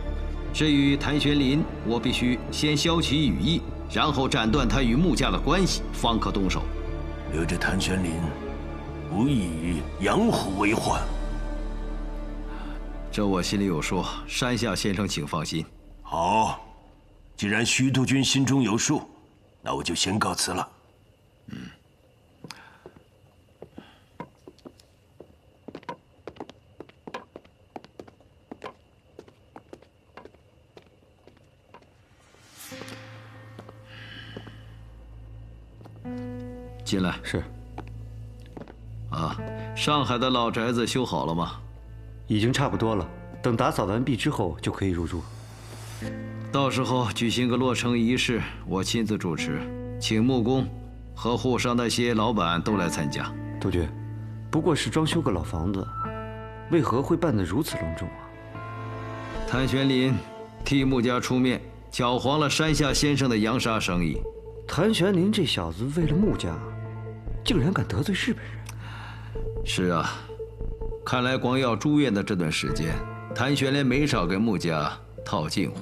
至于谭玄林，我必须先消其羽翼，然后斩断他与穆家的关系，方可动手。留着谭玄林，无异于养虎为患。这我心里有数，山下先生请放心。好，既然徐督军心中有数，那我就先告辞了。进来。是。上海的老宅子修好了吗？已经差不多了，等打扫完毕之后就可以入住。到时候举行个落成仪式，我亲自主持，请木工和沪上那些老板都来参加。督军，不过是装修个老房子，为何会办得如此隆重啊？谭玄林替穆家出面，搅黄了山下先生的洋纱生意。谭玄林这小子为了穆家，竟然敢得罪日本人。是啊，看来光耀住院的这段时间，谭玄林没少给穆家套近乎。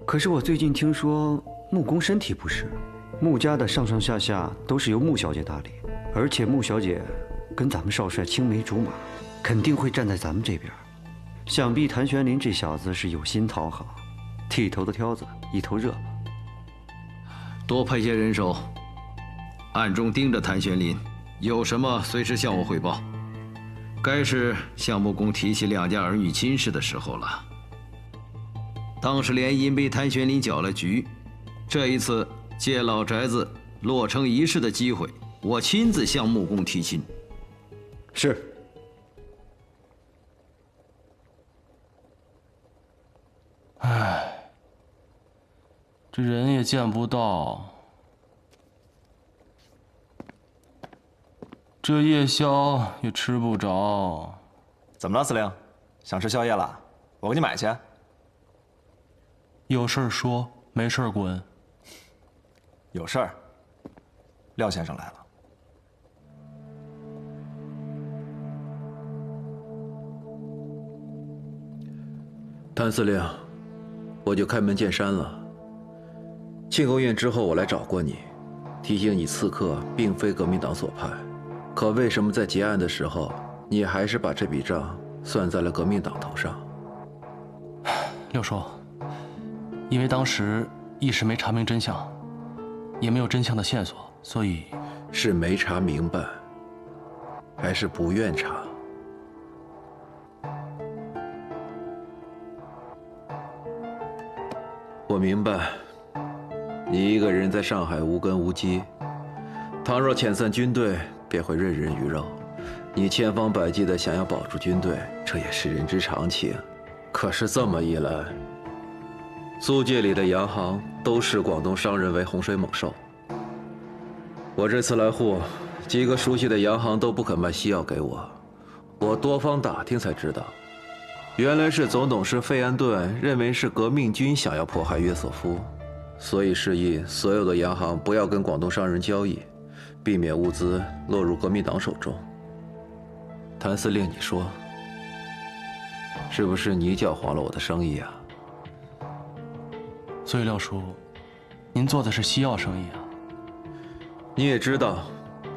可是我最近听说穆公身体不适，穆家的上上下下都是由穆小姐打理，而且穆小姐跟咱们少帅青梅竹马，肯定会站在咱们这边。想必谭玄林这小子是有心讨好，剃头的挑子一头热。多派些人手，暗中盯着谭玄林，有什么随时向我汇报。该是向穆公提起2家儿女亲事的时候了。当时联姻被谭玄林搅了局，这一次借老宅子落成仪式的机会，我亲自向穆公提亲。是。唉，这人也见不到，这夜宵也吃不着。怎么了，司令？想吃宵夜了？我给你买去。有事儿说，没事儿滚。有事儿。廖先生来了。谭司令，我就开门见山了。庆功宴之后，我来找过你，提醒你刺客并非革命党所派。可为什么在结案的时候，你还是把这笔账算在了革命党头上？六叔，因为当时一时没查明真相，也没有真相的线索，所以是没查明白，还是不愿查？我明白你一个人在上海无根无基，倘若遣散军队，便会任人鱼肉。你千方百计的想要保住军队，这也是人之常情。可是这么一来，租界里的洋行都视广东商人为洪水猛兽。我这次来沪，几个熟悉的洋行都不肯卖西药给我。我多方打听才知道，原来是总董事费安顿认为是革命军想要迫害约瑟夫，所以示意所有的洋行不要跟广东商人交易，避免物资落入革命党手中。谭司令，你说，是不是你搅黄了我的生意啊？所以廖叔，您做的是西药生意啊？你也知道，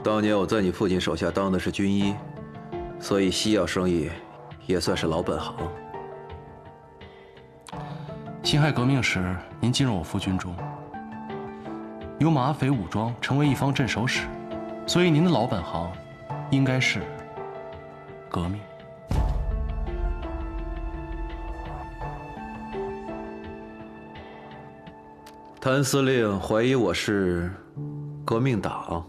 当年我在你父亲手下当的是军医，所以西药生意也算是老本行。辛亥革命时，您进入我夫军中，由马匪武装成为一方镇守使，所以您的老本行应该是革命。谭司令怀疑我是革命党。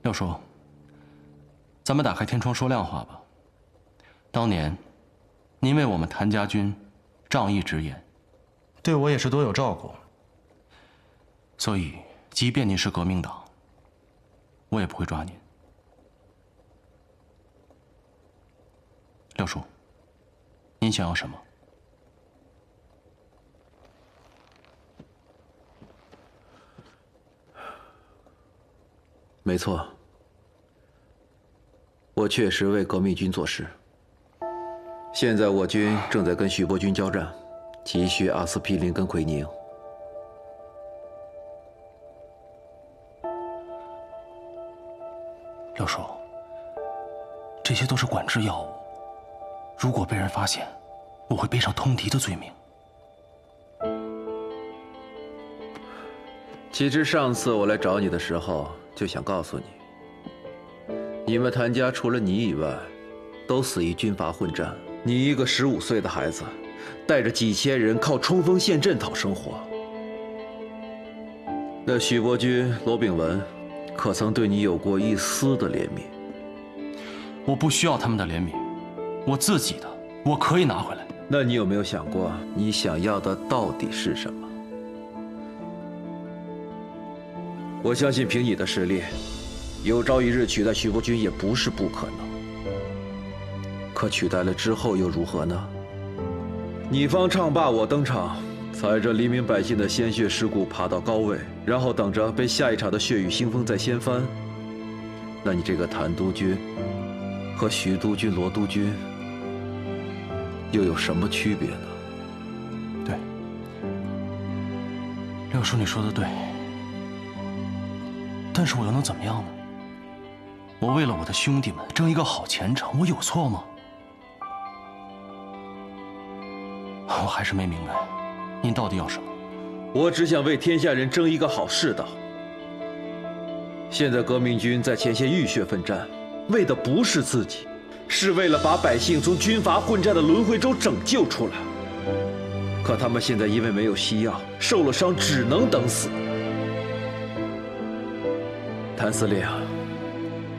廖叔，咱们打开天窗说亮话吧。当年，您为我们谭家军仗义直言，对我也是多有照顾。所以，即便您是革命党，我也不会抓您。廖叔，您想要什么？没错，我确实为革命军做事。现在我军正在跟徐伯军交战，急需阿司匹林跟奎宁。廖叔，这些都是管制药物，如果被人发现，我会背上通敌的罪名。其实上次我来找你的时候，就想告诉你，你们谭家除了你以外，都死于军阀混战。你一个15岁的孩子，带着几千人靠冲锋陷阵讨生活。那许伯钧、罗炳文，可曾对你有过一丝的怜悯？我不需要他们的怜悯，我自己的我可以拿回来。那你有没有想过，你想要的到底是什么？我相信凭你的实力，有朝一日取代徐伯钧也不是不可能。可取代了之后又如何呢？你方唱罢我登场，踩着黎民百姓的鲜血尸骨爬到高位，然后等着被下一场的血雨腥风再掀翻。那你这个谭督军和徐督军、罗督军又有什么区别呢？对，廖叔，你说的对。但是我又能怎么样呢？我为了我的兄弟们争一个好前程，我有错吗？我还是没明白，您到底要什么？我只想为天下人争一个好世道。现在革命军在前线浴血奋战，为的不是自己，是为了把百姓从军阀混战的轮回中拯救出来。可他们现在因为没有西药，受了伤只能等死。谭司令，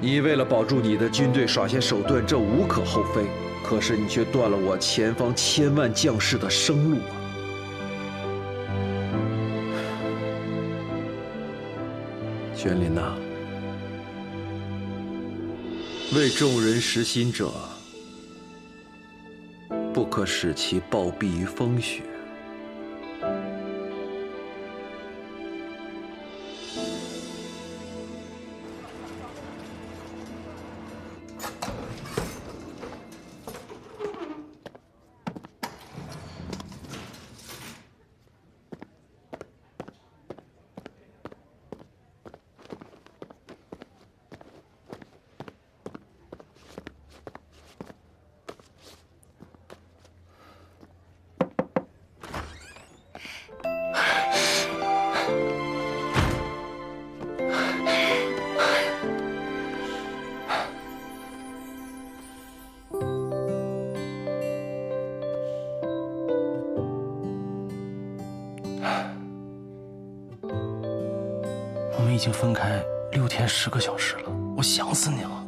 你为了保住你的军队耍些手段，这无可厚非。可是你却断了我前方千万将士的生路啊！玄林呐，为众人实心者，不可使其暴毙于风雪。经分开6天10个小时了，我想死你了。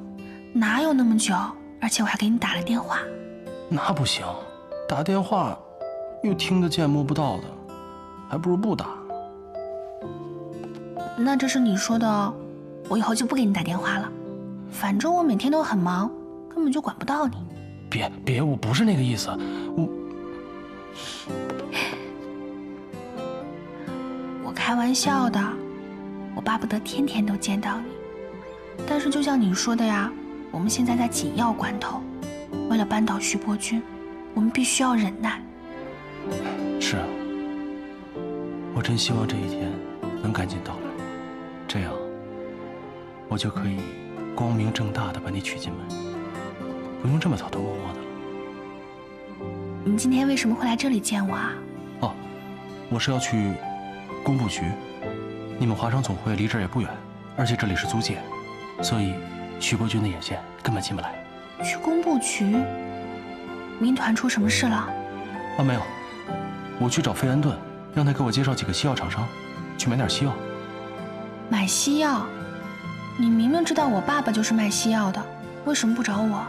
哪有那么久？而且我还给你打了电话。那不行，打电话又听得见摸不到的，还不如不打。那这是你说的，我以后就不给你打电话了。反正我每天都很忙，根本就管不到你。别，我不是那个意思，我开玩笑的，我巴不得天天都见到你。但是就像你说的呀，我们现在在紧要关头，为了扳倒徐伯钧，我们必须要忍耐。是啊，我真希望这一天能赶紧到来，这样我就可以光明正大的把你娶进门，不用这么偷偷摸摸的了。你今天为什么会来这里见我啊？哦，我是要去工部局，你们华商总会离这儿也不远，而且这里是租界，所以徐伯钧的眼线根本进不来。去工部局？民团出什么事了？啊，没有，我去找费安顿，让他给我介绍几个西药厂商，去买点西药。买西药？你明明知道我爸爸就是卖西药的，为什么不找我？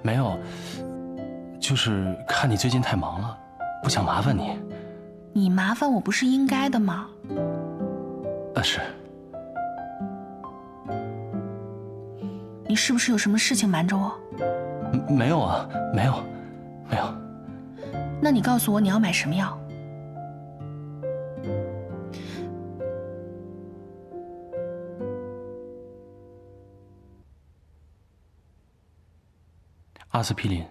没有，就是看你最近太忙了，不想麻烦你。你麻烦我不是应该的吗？是。你是不是有什么事情瞒着我？没有啊，没有。那你告诉我你要买什么药？阿司匹林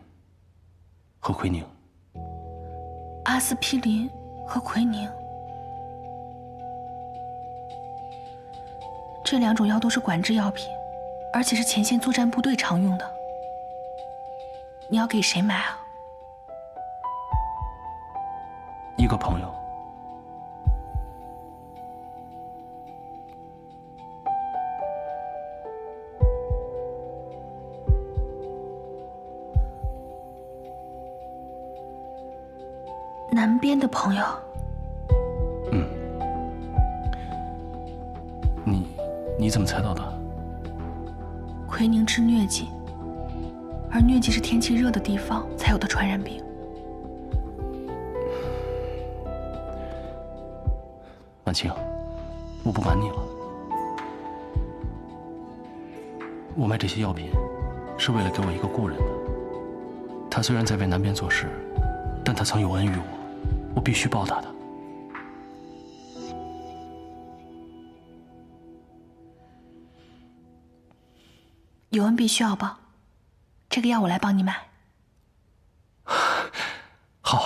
和奎宁。阿司匹林和奎宁，这2种药都是管制药品，而且是前线作战部队常用的。你要给谁买啊？一个朋友。南边的朋友。你怎么猜到的？奎宁治疟疾，而疟疾是天气热的地方才有的传染病。婉清，我不瞒你了，我卖这些药品是为了给我一个故人的。他虽然在为南边做事，但他曾有恩于我，我必须报答他。有恩必须要报，这个药我来帮你买。好。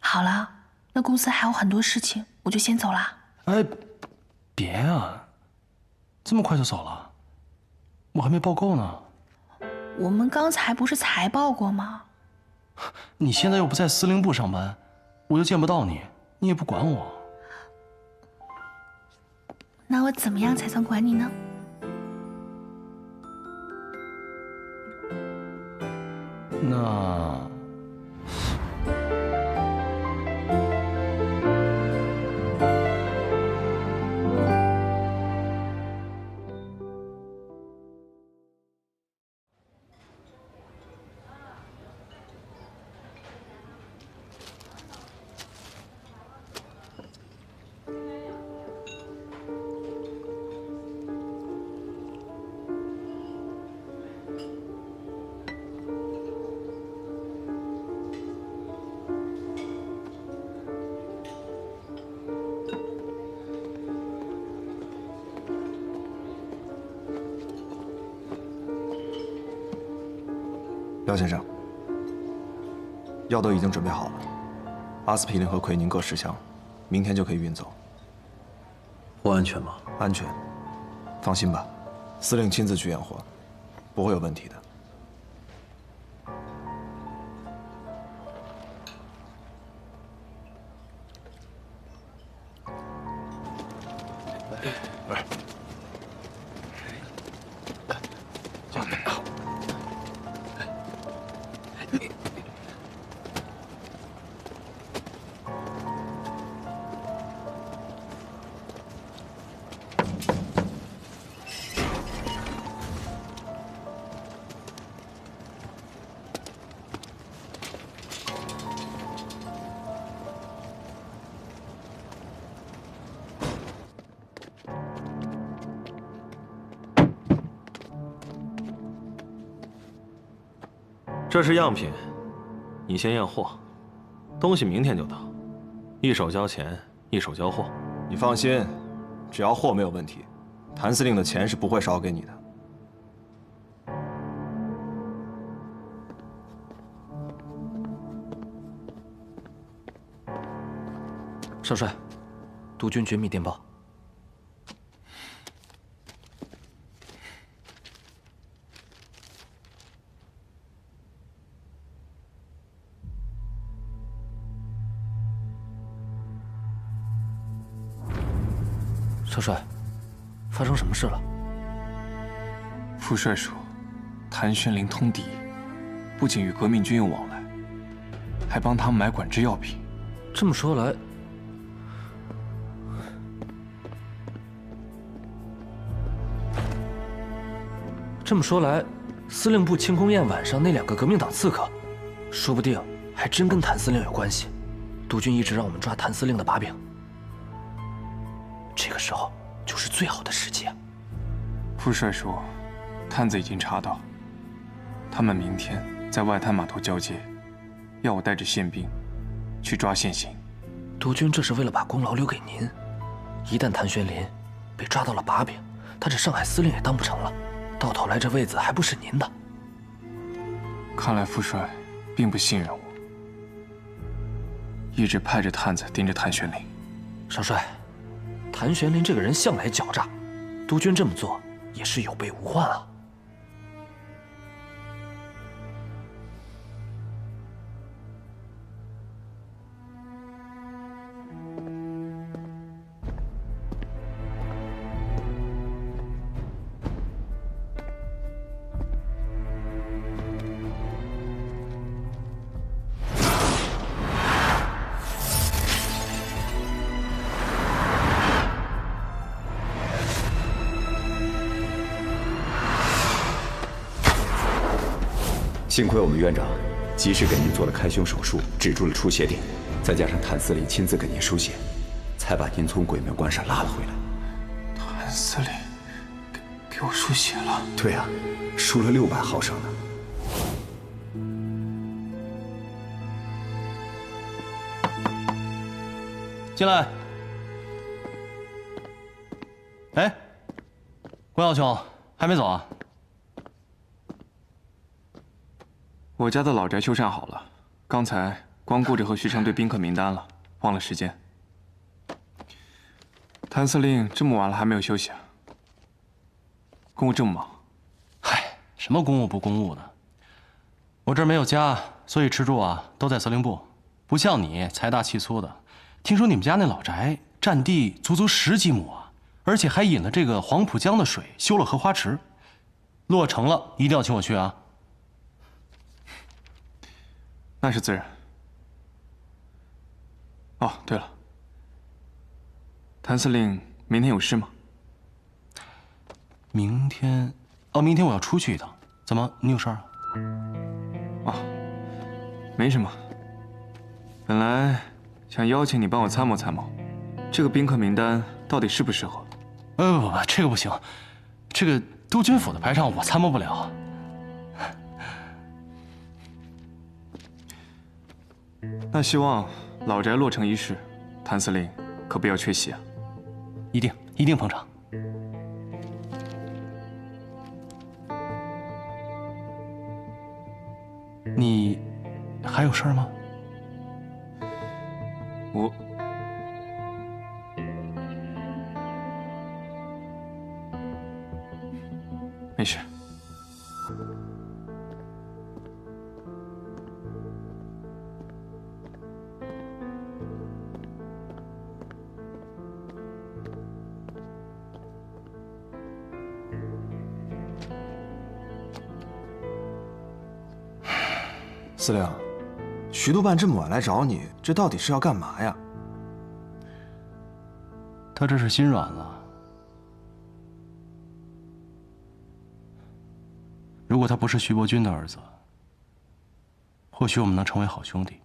好了，那公司还有很多事情，我就先走了。哎，别啊，这么快就走了？我还没报够呢。我们刚才不是才报过吗？你现在又不在司令部上班，我又见不到你，你也不管我。那我怎么样才算管你呢？那廖先生，药都已经准备好了，阿司匹林和奎宁各10箱，明天就可以运走。不安全吗？安全，放心吧，司令亲自去验货，不会有问题的。这是样品，你先验货，东西明天就到，一手交钱，一手交货。你放心，只要货没有问题，谭司令的钱是不会少给你的。少帅，督军绝密电报。少帅，发生什么事了？副帅说，谭玄龄通敌，不仅与革命军有往来，还帮他们买管制药品。这么说来，司令部庆功宴晚上那2个革命党刺客，说不定还真跟谭司令有关系。督军一直让我们抓谭司令的把柄，这个时候就是最好的时机。副帅说，探子已经查到，他们明天在外滩码头交接，要我带着宪兵去抓现行。督军这是为了把功劳留给您，一旦谭玄龄被抓到了把柄，他这上海司令也当不成了，到头来这位子还不是您的。看来副帅并不信任我，一直派着探子盯着谭玄龄。少帅，谭玄龄这个人向来狡诈，督军这么做也是有备无患啊。幸亏我们院长及时给您做了开胸手术，止住了出血点，再加上谭司令亲自给您输血，才把您从鬼门关上拉了回来。谭司令给我输血了？对啊，输了600毫升呢。进来。哎，关耀兄，还没走啊？我家的老宅修缮好了，刚才光顾着和徐成对宾客名单了，忘了时间。谭司令这么晚了还没有休息啊？公务这么忙？嗨，什么公务不公务的？我这儿没有家，所以吃住啊都在司令部，不像你财大气粗的。听说你们家那老宅占地足足10几亩啊，而且还引了这个黄浦江的水，修了荷花池。落成了，一定要请我去啊！那是自然。哦，对了，谭司令明天有事吗？明天？哦，明天我要出去一趟。怎么，你有事儿啊？哦，没什么。本来想邀请你帮我参谋参谋，这个宾客名单到底适不适合？不，这个不行，这个督军府的排场我参谋不了。那希望老宅落成一事，谭司令可不要缺席啊！一定捧场。你还有事儿吗？我没事。司令，徐督办这么晚来找你，这到底是要干嘛呀？他这是心软了。如果他不是徐伯钧的儿子，或许我们能成为好兄弟。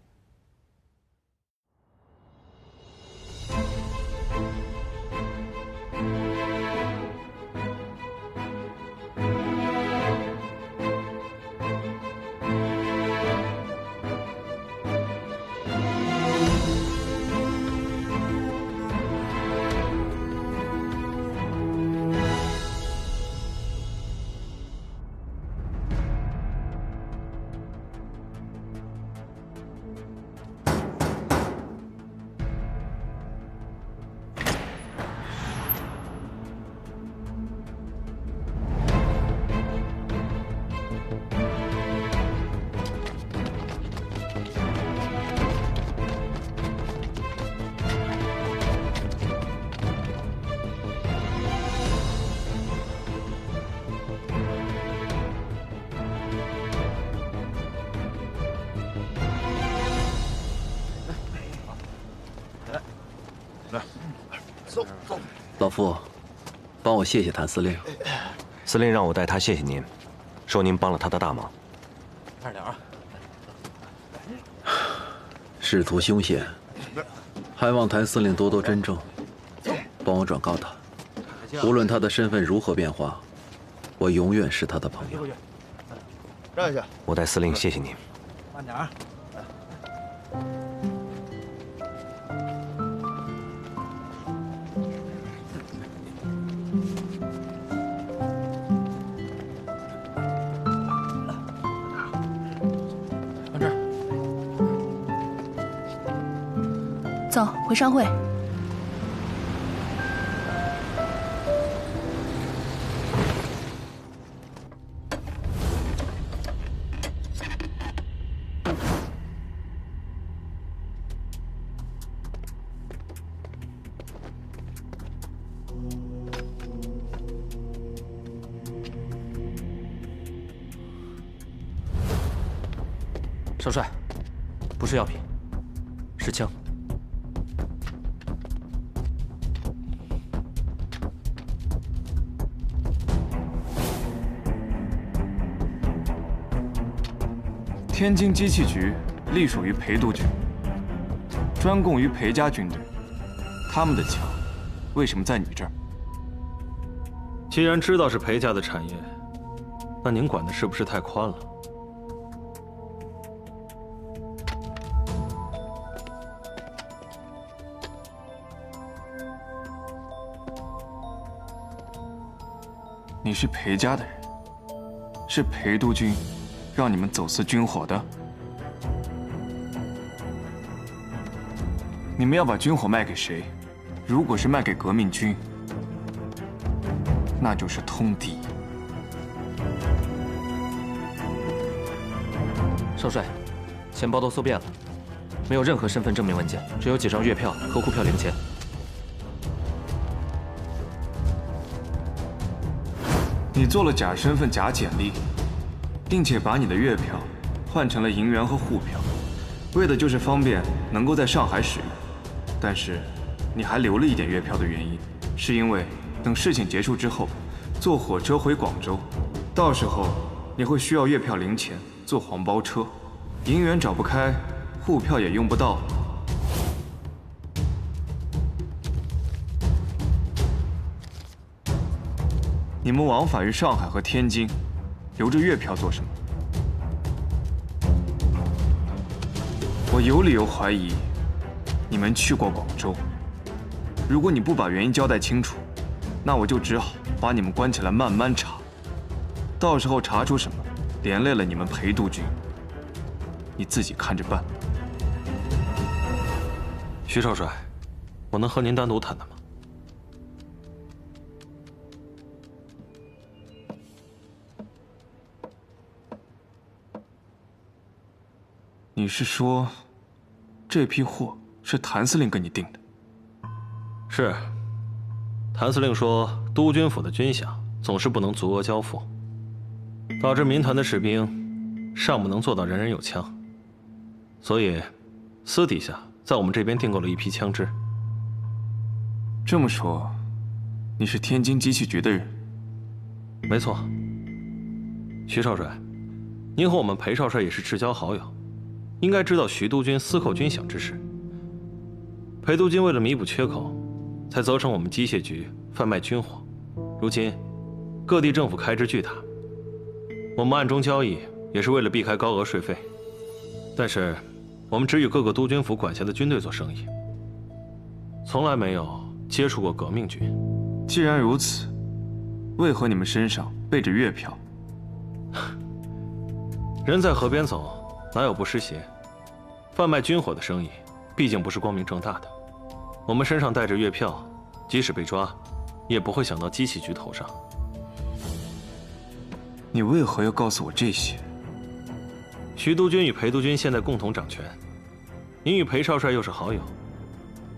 老夫，帮我谢谢谭司令。司令让我代他谢谢您，说您帮了他的大忙。快点啊！仕途凶险，还望谭司令多多珍重，帮我转告他，无论他的身份如何变化，我永远是他的朋友。让一下，我代司令谢谢您。慢点啊！走，回商会。少帅，不是药品，是枪。天津机器局隶属于裴督军，专供于裴家军队。他们的枪为什么在你这儿？既然知道是裴家的产业，那您管的是不是太宽了？你是裴家的人，是裴督军让你们走私军火的。你们要把军火卖给谁？如果是卖给革命军，那就是通敌。少帅，钱包都搜遍了，没有任何身份证明文件，只有几张月票和沪票零钱。你做了假身份、假简历，并且把你的月票换成了银元和沪票，为的就是方便能够在上海使用。但是，你还留了一点月票的原因，是因为等事情结束之后，坐火车回广州，到时候你会需要月票零钱坐黄包车，银元找不开，沪票也用不到。你们往返于上海和天津，留着月票做什么？我有理由怀疑，你们去过广州。如果你不把原因交代清楚，那我就只好把你们关起来慢慢查。到时候查出什么，连累了你们裴督军，你自己看着办。徐少帅，我能和您单独谈谈吗？你是说，这批货是谭司令给你订的？是。谭司令说，督军府的军饷总是不能足额交付，导致民团的士兵尚不能做到人人有枪，所以私底下在我们这边订购了一批枪支。这么说，你是天津机器局的人？没错。徐少帅，您和我们裴少帅也是至交好友，应该知道徐督军私扣军饷之事。裴督军为了弥补缺口，才责成我们机械局贩卖军火。如今，各地政府开支巨大，我们暗中交易也是为了避开高额税费。但是，我们只与各个督军府管辖的军队做生意，从来没有接触过革命军。既然如此，为何你们身上背着月票？人在河边走，哪有不湿鞋？贩卖军火的生意，毕竟不是光明正大的。我们身上带着月票，即使被抓，也不会想到机器局头上。你为何要告诉我这些？徐督军与裴督军现在共同掌权，您与裴少帅又是好友，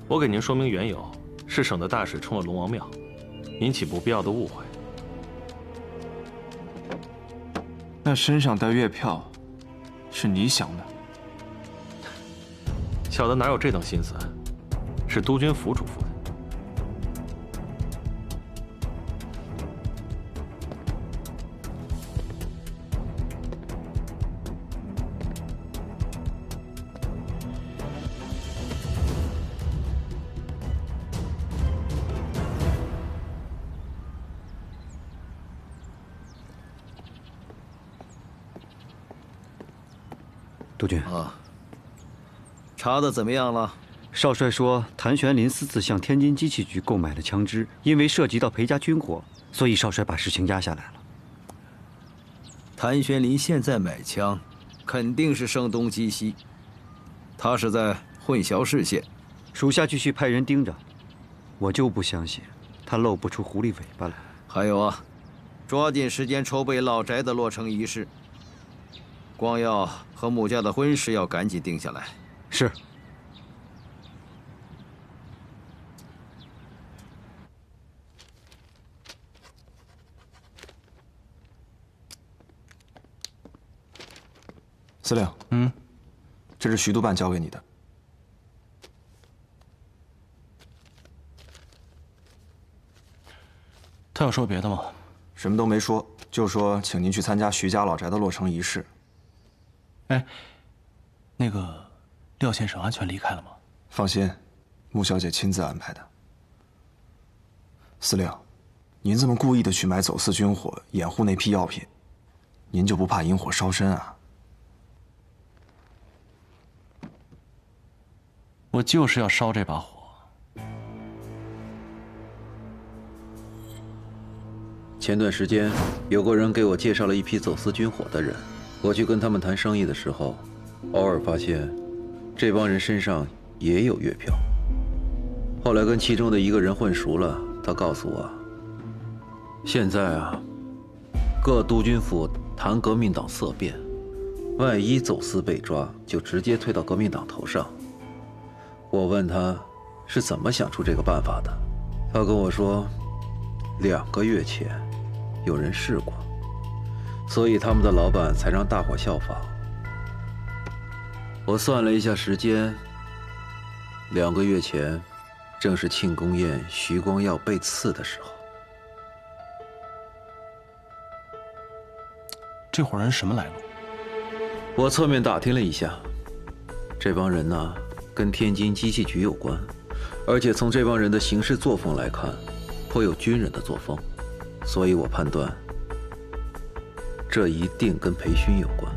我给您说明缘由，是省得大水冲了龙王庙，引起不必要的误会。那身上带月票，是你想的？小的哪有这等心思？是督军府嘱咐的。督军啊，查的怎么样了？少帅说，谭玄林私自向天津机器局购买了枪支，因为涉及到裴家军火，所以少帅把事情压下来了。谭玄林现在买枪，肯定是声东击西，他是在混淆视线。属下继续派人盯着，我就不相信他露不出狐狸尾巴来。还有啊，抓紧时间筹备老宅的落成仪式。光耀和穆家的婚事要赶紧定下来。是。司令，这是徐督办交给你的。他有说别的吗？什么都没说，就说请您去参加徐家老宅的落成仪式。哎，那个廖先生安全离开了吗？放心，穆小姐亲自安排的。司令，您这么故意的去买走私军火，掩护那批药品，您就不怕引火烧身啊？我就是要烧这把火。前段时间，有个人给我介绍了一批走私军火的人，我去跟他们谈生意的时候，偶尔发现，这帮人身上也有月票。后来跟其中的一个人混熟了，他告诉我，现在啊，各督军府谈革命党色变，万一走私被抓，就直接推到革命党头上。我问他是怎么想出这个办法的，他跟我说，2个月前有人试过，所以他们的老板才让大伙效仿。我算了一下时间，2个月前正是庆功宴徐光耀被刺的时候。这伙人什么来路？我侧面打听了一下，这帮人呢，跟天津机器局有关，而且从这帮人的行事作风来看，颇有军人的作风，所以我判断，这一定跟裴勋有关。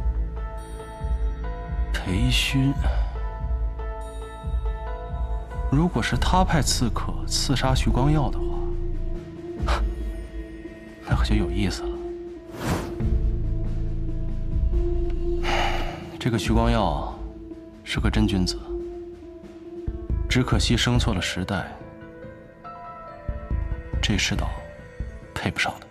裴勋，如果是他派刺客刺杀徐光耀的话，那可就有意思了。这个徐光耀是个真君子，只可惜生错了时代，这世道配不上的。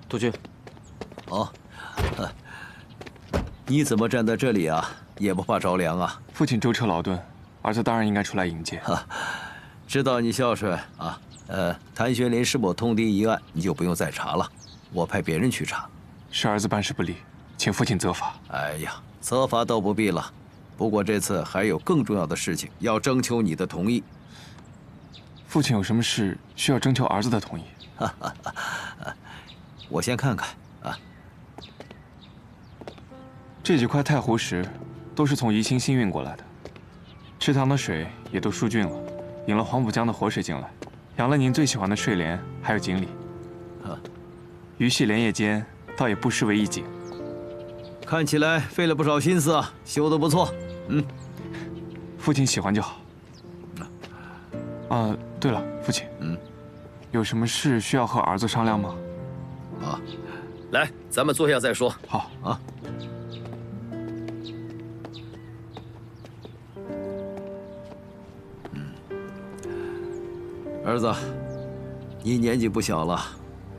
督军，哦，你怎么站在这里啊？也不怕着凉啊？父亲舟车劳顿，儿子当然应该出来迎接。知道你孝顺啊。谭玄林是否通敌一案，你就不用再查了，我派别人去查。是儿子办事不力，请父亲责罚。哎呀，责罚倒不必了，不过这次还有更重要的事情要征求你的同意。父亲有什么事需要征求儿子的同意？我先看看啊。这几块太湖石都是从宜兴新运过来的，池塘的水也都疏浚了，引了黄浦江的活水进来，养了您最喜欢的睡莲，还有锦鲤。鱼戏莲叶间，倒也不失为一景。看起来费了不少心思啊，修得不错。父亲喜欢就好。对了，父亲，有什么事需要和儿子商量吗？来，咱们坐下再说。好啊。儿子，你年纪不小了，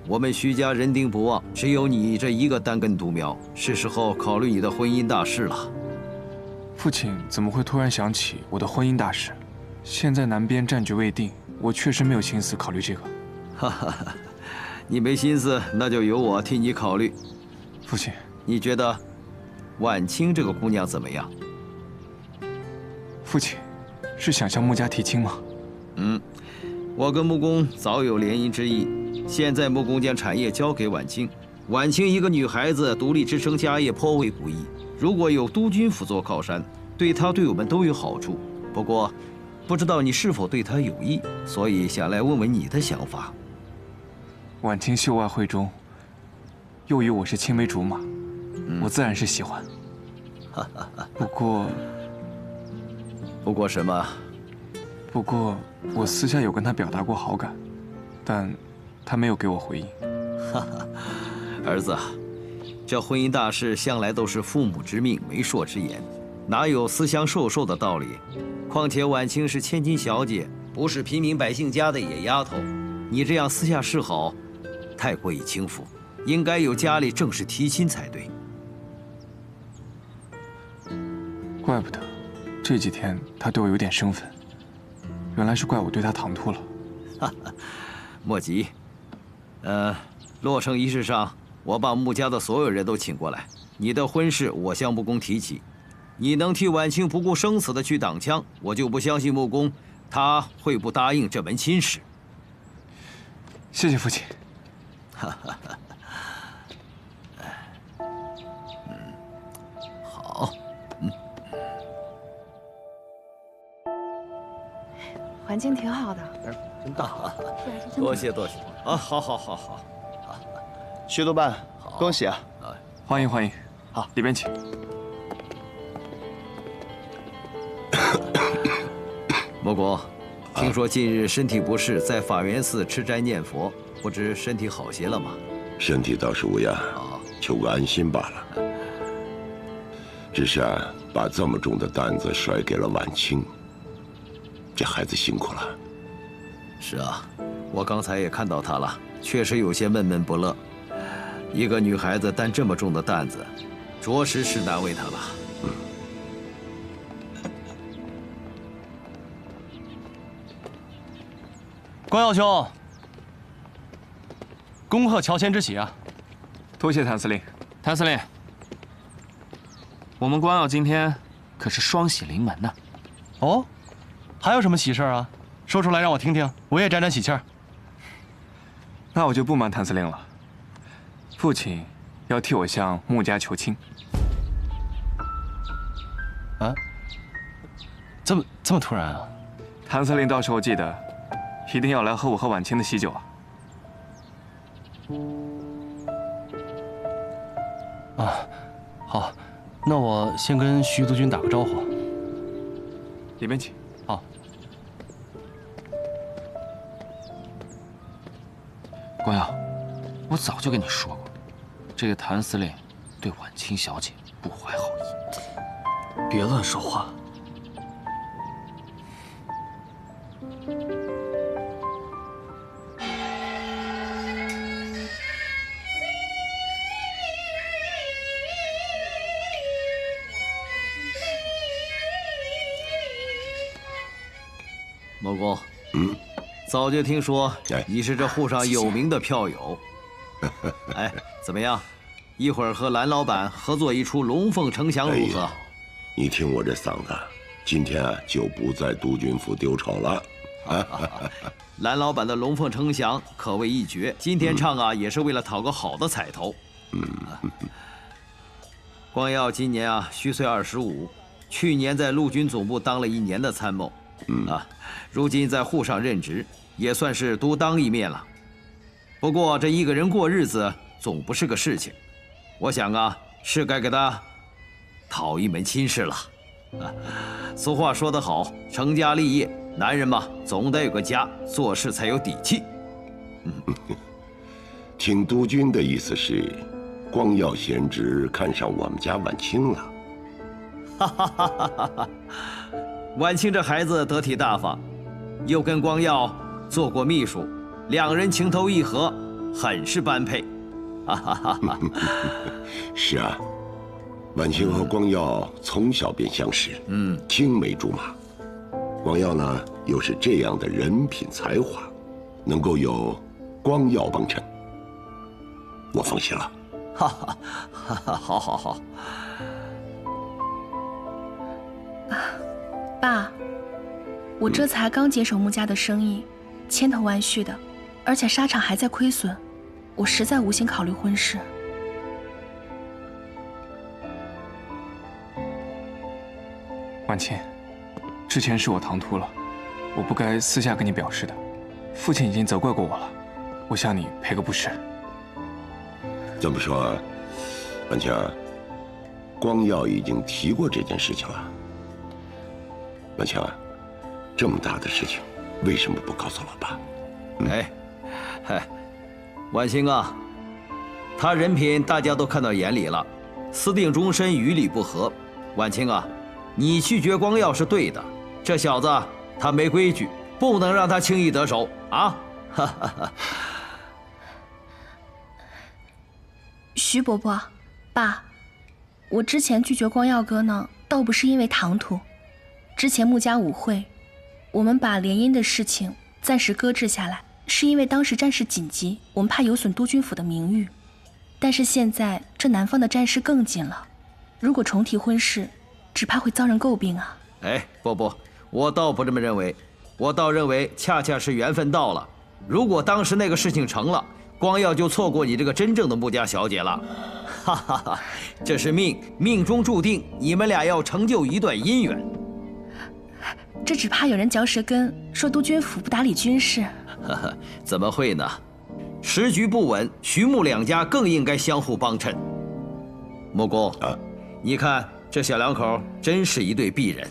我们徐家人丁不旺，只有你这一个单根独苗，是时候考虑你的婚姻大事了。父亲怎么会突然想起我的婚姻大事？现在南边战局未定，我确实没有心思考虑这个。你没心思，那就由我替你考虑。父亲，你觉得婉清这个姑娘怎么样？父亲，是想向穆家提亲吗？我跟穆公早有联姻之意，现在穆公将产业交给婉清，婉清一个女孩子独立支撑家业颇为不易。如果有督军府做靠山，对她对我们都有好处。不过，不知道你是否对他有意，所以想来问问你的想法。婉清秀外慧中，又与我是青梅竹马，我自然是喜欢。不过什么？不过我私下有跟他表达过好感，但他没有给我回应。儿子，这婚姻大事向来都是父母之命，媒妁之言，哪有私相授受的道理？况且婉清是千金小姐，不是平民百姓家的野丫头，你这样私下示好，太过于轻浮，应该由家里正式提亲才对。怪不得这几天他对我有点生分，原来是怪我对他唐突了。莫急，落成仪式上，我把穆家的所有人都请过来，你的婚事我向穆公提起。你能替婉清不顾生死的去挡枪，我就不相信穆公他会不答应这门亲事。谢谢父亲。好，环境挺好的，真大，多谢多谢啊！好，徐督办，恭喜啊！欢迎欢迎，好，里边请。莫公，听说近日身体不适，在法源寺吃斋念佛，不知身体好些了吗？身体倒是无恙，求个安心罢了。只是把这么重的担子甩给了婉清，这孩子辛苦了。是啊，我刚才也看到她了，确实有些闷闷不乐。一个女孩子担这么重的担子，着实是难为她了。关耀兄，恭贺乔迁之喜啊！多谢谭司令。谭司令，我们关耀今天可是双喜临门呢。哦，还有什么喜事啊？说出来让我听听，我也沾沾喜气儿。那我就不瞒谭司令了，父亲要替我向穆家求亲。啊？这么突然啊？谭司令到时候记得，一定要来喝我和婉清的喜酒啊！啊，好，那我先跟徐督军打个招呼。里面请。好。关耀，我早就跟你说过，这个谭司令对婉清小姐不怀好意。别乱说话。莫公，早就听说你是这沪上有名的票友。哎，怎么样？一会儿和蓝老板合作一出《龙凤呈祥》如何？你听我这嗓子，今天就不在督军府丢丑了。蓝老板的《龙凤呈祥》可谓一绝，今天唱也是为了讨个好的彩头。光耀今年虚岁25，去年在陆军总部当了1年的参谋。如今在沪上任职，也算是独当一面了。不过这一个人过日子总不是个事情，我想是该给他讨一门亲事了。俗话说得好，成家立业，男人嘛，总得有个家，做事才有底气。听督军的意思是，光耀贤侄看上我们家婉清了。婉清这孩子得体大方，又跟光耀做过秘书，两人情投意合，很是般配。是啊，婉清和光耀从小便相识，青梅竹马。光耀呢，又是这样的人品才华，能够有光耀帮衬，我放心了。好。爸，我这才刚接手穆家的生意，千头万绪的，而且沙场还在亏损，我实在无心考虑婚事。婉清，之前是我唐突了，我不该私下跟你表示的。父亲已经责怪过我了，我向你赔个不是。这么说，婉清，光耀已经提过这件事情了。婉清，这么大的事情，为什么不告诉老爸？婉清啊，他人品大家都看到眼里了，私定终身，与理不合。婉清啊，你拒绝光耀是对的，这小子他没规矩，不能让他轻易得手啊！哈哈哈。徐伯伯，爸，我之前拒绝光耀哥呢，倒不是因为唐突。之前穆家舞会，我们把联姻的事情暂时搁置下来，是因为当时战事紧急，我们怕有损督军府的名誉。但是现在这南方的战事更紧了，如果重提婚事，只怕会遭人诟病啊。不，我倒不这么认为，我倒认为恰恰是缘分到了。如果当时那个事情成了，光耀就错过你这个真正的穆家小姐了。哈哈哈，这是命中注定，你们俩要成就一段姻缘。这只怕有人嚼舌根，说督军府不打理军事。怎么会呢？时局不稳，徐穆两家更应该相互帮衬。穆公啊，你看这小两口真是一对璧人。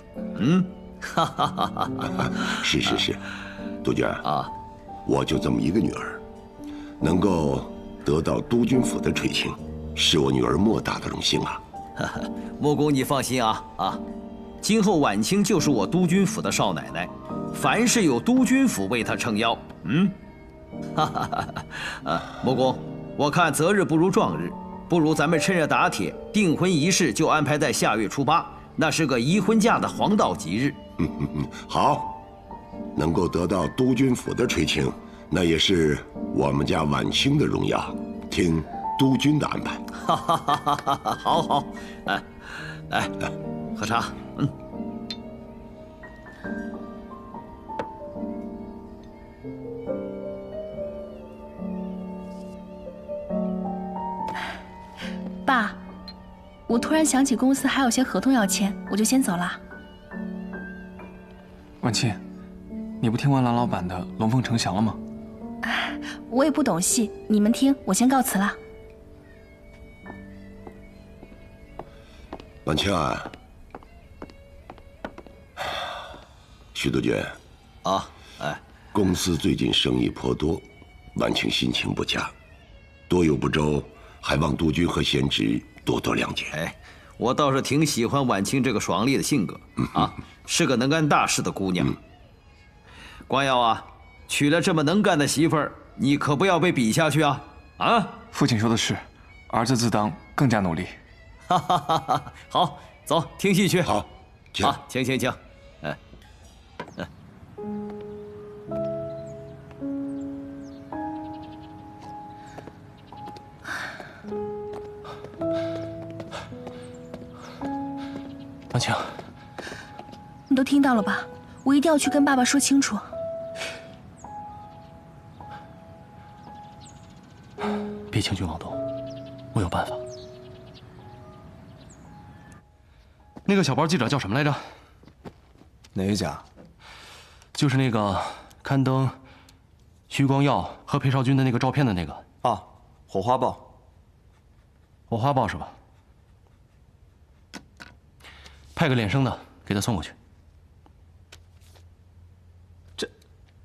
哈哈哈哈！是，督军啊，我就这么一个女儿，能够得到督军府的垂青，是我女儿莫大的荣幸啊！穆公你放心啊！今后婉清就是我督军府的少奶奶，凡事有督军府为她撑腰。穆公，我看择日不如撞日，不如咱们趁热打铁，订婚仪式就安排在下月初8，那是个移婚嫁的黄道吉日。好，能够得到督军府的垂青，那也是我们家婉清的荣耀，听督军的安排。好，来，喝茶。爸，我突然想起公司还有些合同要签，我就先走了。婉清，你不听完蓝老板的《龙凤呈祥》了吗？我也不懂戏，你们听，我先告辞了。婉清啊，徐督军啊，公司最近生意颇多，婉清心情不佳，多有不周，还望督军和贤侄多多谅解。我倒是挺喜欢婉清这个爽利的性格是个能干大事的姑娘。光耀啊，娶了这么能干的媳妇儿，你可不要被比下去啊！父亲说的是，儿子自当更加努力。好，走，听戏去。好，请。婉清，你都听到了吧？我一定要去跟爸爸说清楚。别轻举妄动，我有办法。那个小报记者叫什么来着？哪一家？就是那个刊登徐光耀和裴少军的那个照片的那个。火花报。火花报是吧？派个脸生的给他送过去。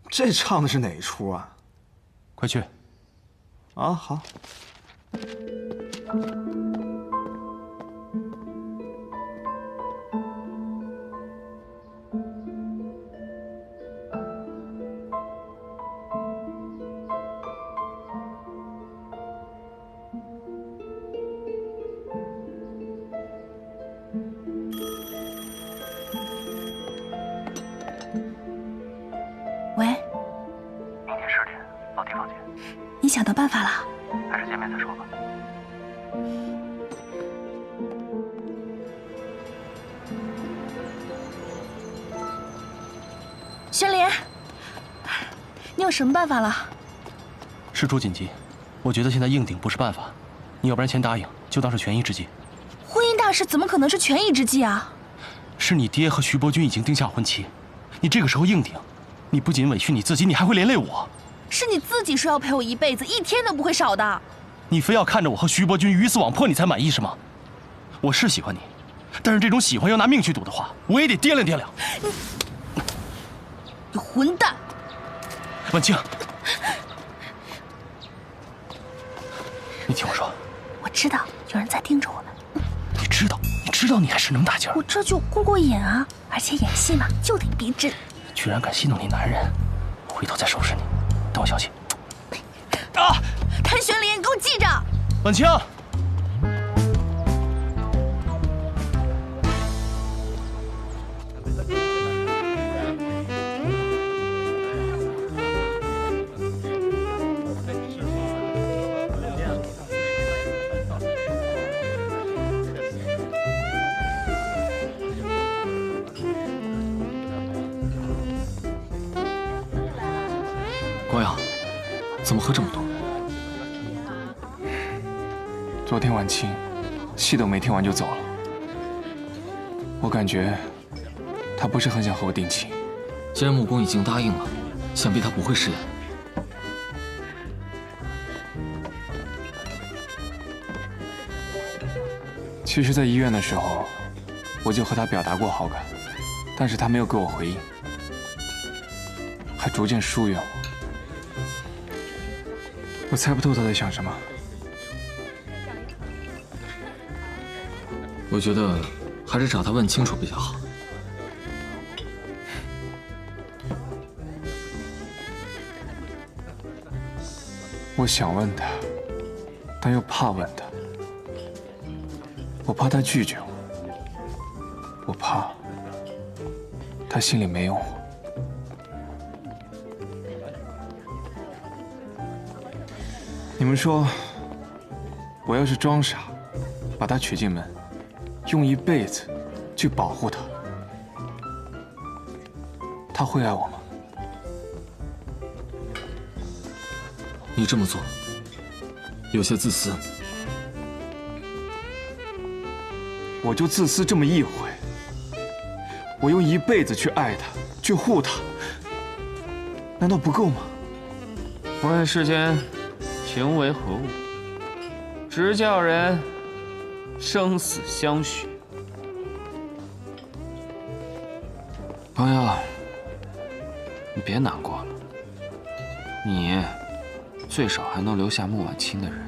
这唱的是哪一出啊？快去。好。喂，明天10点，老地方见。你想到办法了？还是见面再说吧。宣莲，你有什么办法了？事出紧急，我觉得现在硬顶不是办法。你要不然先答应，就当是权宜之计。婚姻大事怎么可能是权宜之计啊？是你爹和徐伯钧已经定下婚期，你这个时候硬顶，你不仅委屈你自己，你还会连累我。是你自己说要陪我一辈子，一天都不会少的。你非要看着我和徐伯君鱼死网破你才满意是吗？我是喜欢你，但是这种喜欢要拿命去赌的话，我也得掂量掂量。你混蛋！婉清，你听我说，我知道有人在盯着我们。你知道你还是能打劲儿。我这就过瘾啊！而且演戏嘛，就得逼真。居然敢戏弄你男人，回头再收拾你。等我消息。啊！谭玄林，你给我记着。婉清。光耀，怎么喝这么多？昨天晚清，戏都没听完就走了。我感觉他不是很想和我定情。既然穆公已经答应了，想必他不会食言。其实，在医院的时候，我就和他表达过好感，但是他没有给我回应，还逐渐疏远我。我猜不透他在想什么。我觉得还是找他问清楚比较好。我想问他，但又怕问他。我怕他拒绝我，我怕他心里没有我。你们说，我要是装傻，把他娶进门，用一辈子去保护他，他会爱我吗？你这么做有些自私。我就自私这么一回，我用一辈子去爱他，去护他，难道不够吗？问世间情为何物，直叫人生死相许。朋友，你别难过了，你最少还能留下穆婉清的人。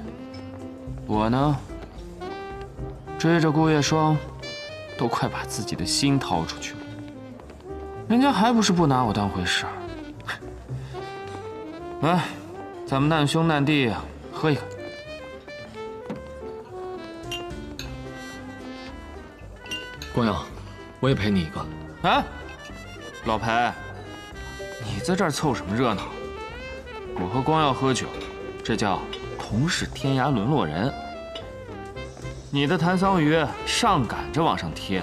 我呢，追着顾月霜，都快把自己的心掏出去了，人家还不是不拿我当回事儿。来，咱们难兄难弟喝一个。光耀，我也陪你一个。哎，老裴，你在这儿凑什么热闹？我和光耀喝酒，这叫同是天涯沦落人。你的谭桑榆上赶着往上贴，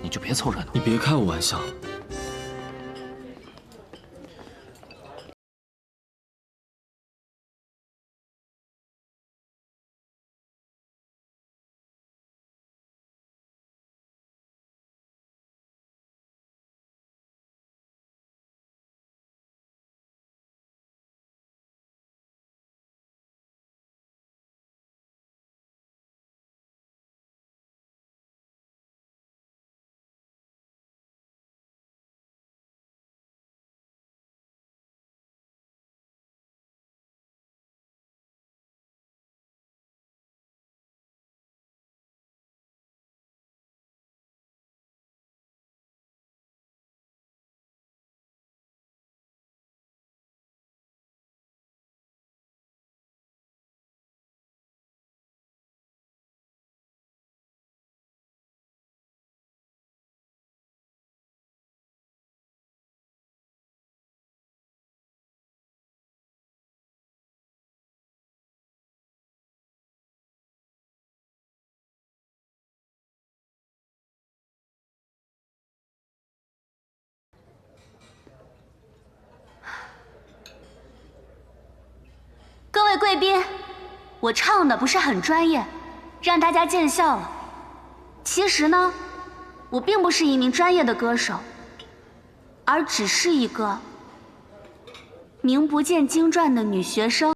你就别凑热闹。你别开我玩笑。各位贵宾，我唱的不是很专业，让大家见笑了。其实呢，我并不是一名专业的歌手，而只是一个名不见经传的女学生。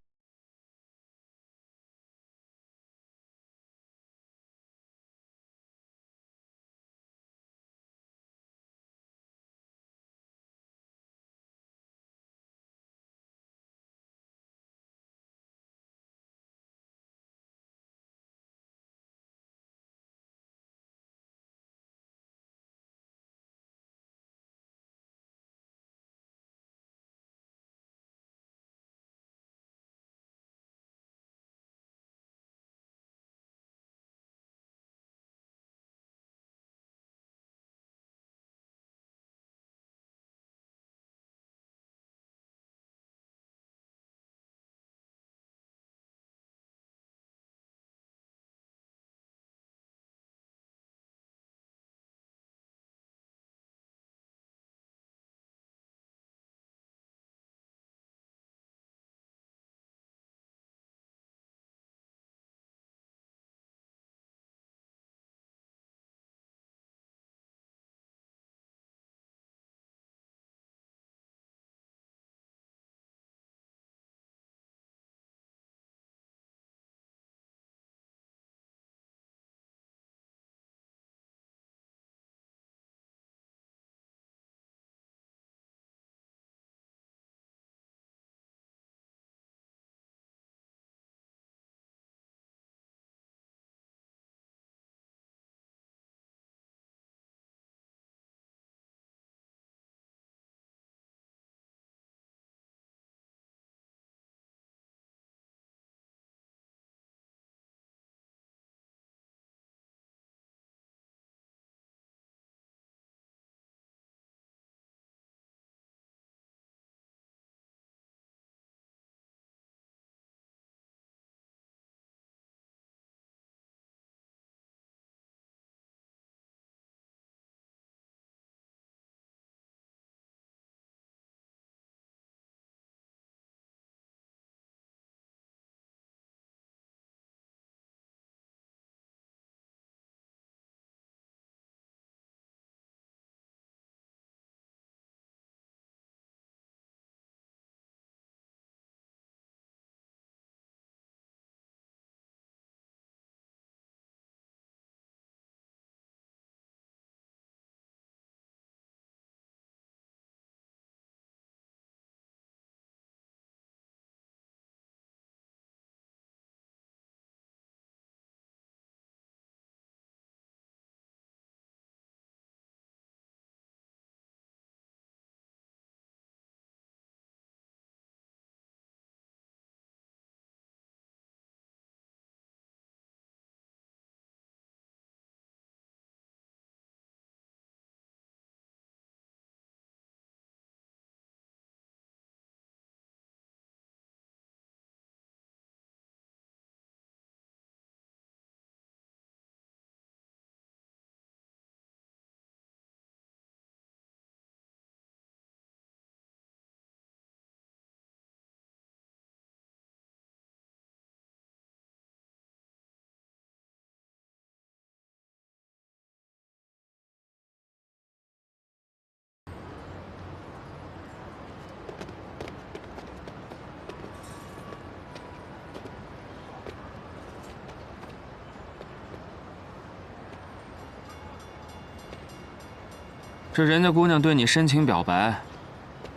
这人家姑娘对你深情表白，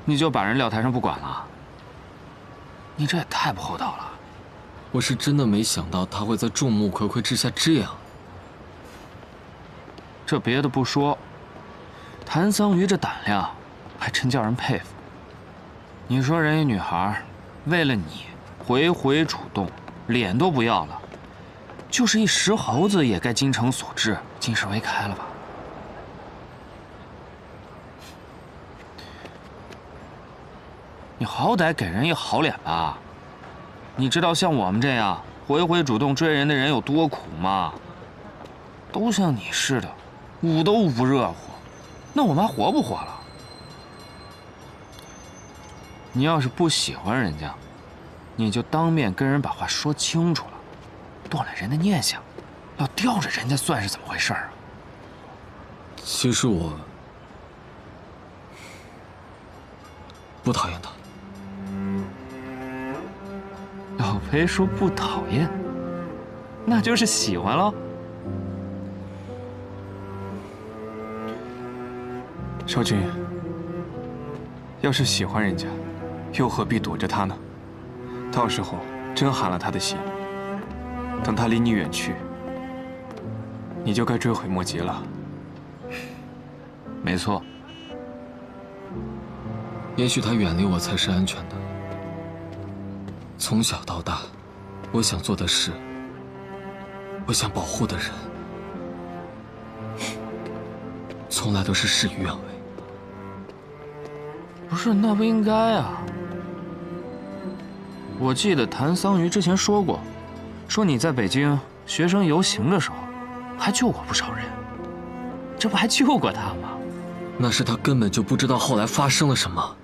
你就把人撂台上不管了？你这也太不厚道了！我是真的没想到他会在众目睽睽之下这样。这别的不说，谭桑榆这胆量还真叫人佩服。你说人家女孩为了你回回主动，脸都不要了，就是一石猴子也该精诚所至，金石为开了吧？你好歹给人一好脸吧！你知道像我们这样回回主动追人的人有多苦吗？都像你似的，捂都捂不热乎，那我们还活不活了？你要是不喜欢人家，你就当面跟人把话说清楚了，断了人的念想，要吊着人家算是怎么回事啊？其实我不讨厌他。可以说不讨厌，那就是喜欢喽。少君，要是喜欢人家，又何必躲着他呢？到时候真寒了他的心，等他离你远去，你就该追悔莫及了。没错，也许他远离我才是安全的。从小到大，我想做的事，我想保护的人，从来都是事与愿违。不是，那不应该啊！我记得谭桑榆之前说过，说你在北京学生游行的时候，还救过不少人。这不还救过他吗？那是他根本就不知道后来发生了什么。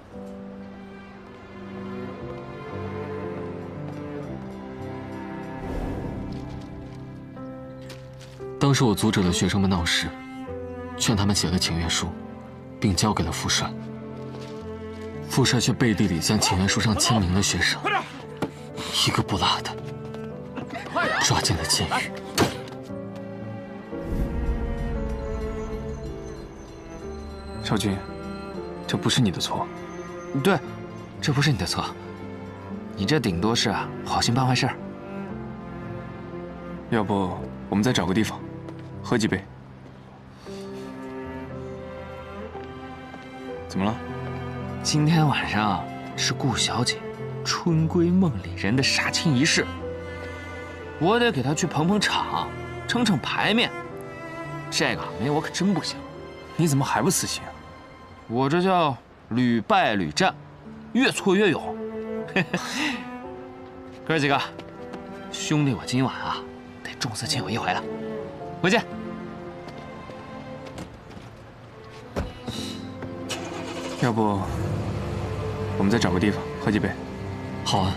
当时我阻止了学生们闹事，劝他们写了请愿书，并交给了副帅。副帅却背地里将请愿书上签名的学生一个不落的抓进了监狱。少君，这不是你的错。对，这不是你的错。你这顶多是好心办坏事。要不我们再找个地方喝几杯？怎么了？今天晚上是顾小姐春闺梦里人的杀青仪式，我得给她去捧捧场，撑撑牌面。这个没我可真不行。你怎么还不死心啊？我这叫屡败屡战，越挫越勇。哥几个，兄弟我今晚得重色轻友一回了，回见。要不我们再找个地方喝几杯？好啊。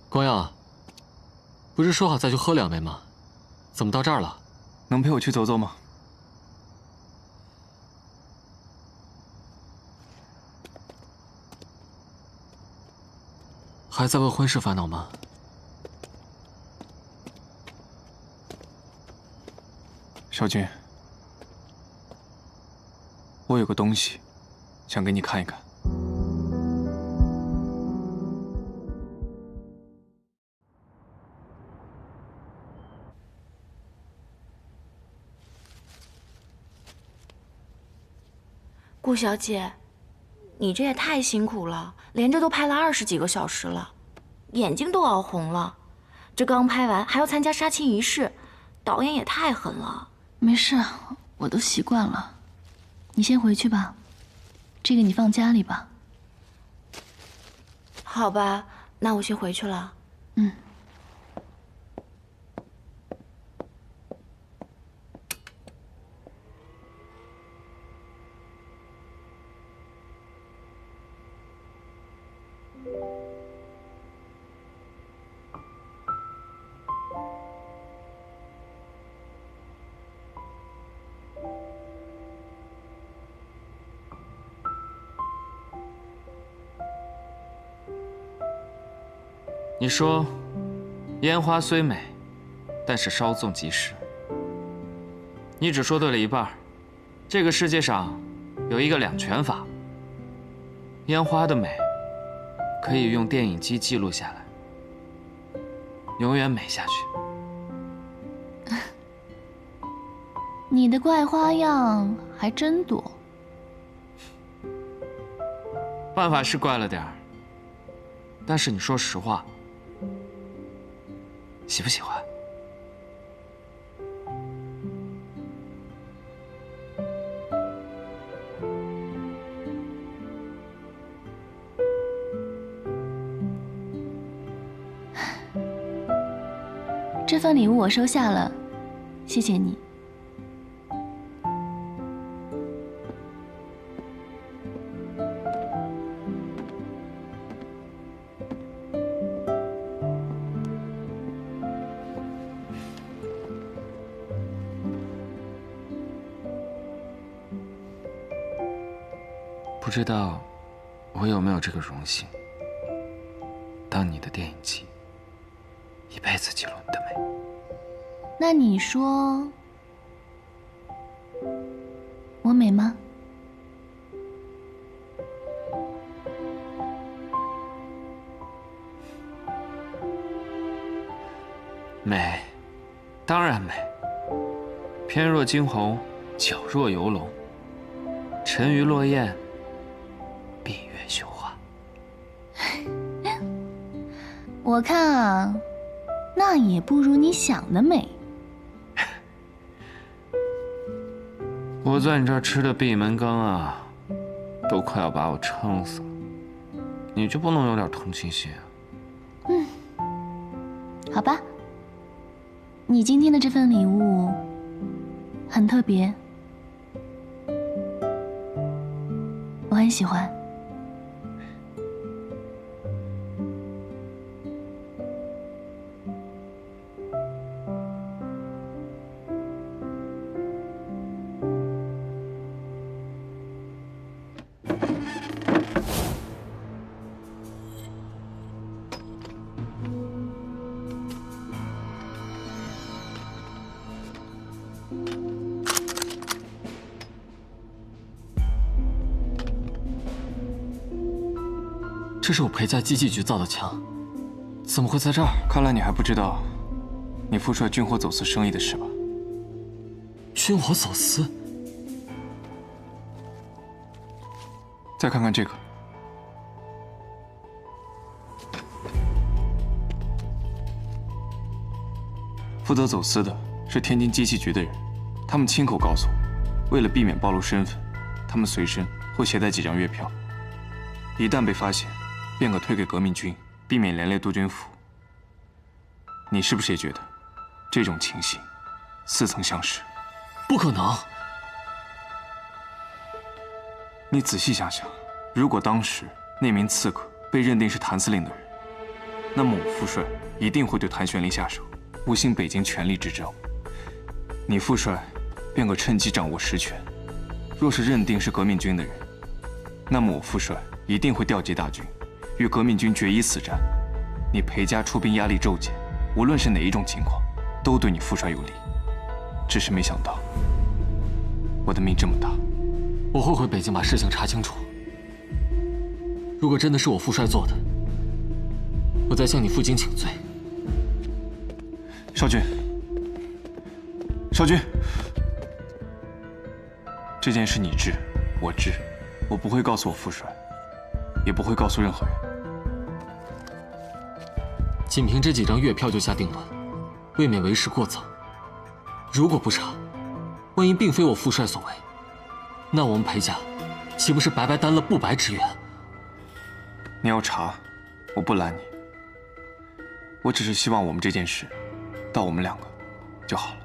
光耀，不是说好再去喝2杯吗？怎么到这儿了？能陪我去走走吗？还在为婚事烦恼吗？少君，我有个东西想给你看一看。顾小姐，你这也太辛苦了，连着都拍了20几个小时了，眼睛都熬红了。这刚拍完还要参加杀青仪式，导演也太狠了。没事，我都习惯了。你先回去吧，这个你放家里吧。好吧，那我先回去了。嗯。你说，烟花虽美，但是稍纵即逝。你只说对了一半。这个世界上有一个2全法，烟花的美可以用电影机记录下来，永远美下去。你的怪花样还真多。办法是怪了点儿，但是你说实话，喜不喜欢？这份礼物我收下了，谢谢你。不知道我有没有这个荣幸，当你的电影机，一辈子记录你的美。那你说我美吗？美，当然美。翩若惊鸿，皎若游龙，沉鱼落雁，闭月羞花。我看啊，那也不如你想的美。我在你这儿吃的闭门羹啊，都快要把我撑死了，你就不能有点同情心啊？好吧，你今天的这份礼物很特别，我很喜欢。这是我陪嫁机器局造的枪，怎么会在这儿？看来你还不知道你父帅军火走私生意的事吧？军火走私？再看看这个，负责走私的是天津机器局的人，他们亲口告诉我，为了避免暴露身份，他们随身会携带几张月票，一旦被发现，便可推给革命军，避免连累督军府。你是不是也觉得这种情形似曾相识？不可能！你仔细想想，如果当时那名刺客被认定是谭司令的人，那么我父帅一定会对谭玄龄下手，误信北京权力之争。你父帅便可趁机掌握实权。若是认定是革命军的人，那么我父帅一定会调集大军，与革命军决一死战。你裴家出兵压力骤减，无论是哪一种情况，都对你父帅有利。只是没想到，我的命这么大。我会回北京把事情查清楚。如果真的是我父帅做的，我再向你负荆请罪。少军，少军，这件事你知，我知，我不会告诉我父帅，也不会告诉任何人。仅凭这几张月票就下定论，未免为时过早。如果不查，万一并非我父帅所为，那我们裴家岂不是白白担了不白之冤？你要查，我不拦你。我只是希望我们这件事，到我们两个就好了。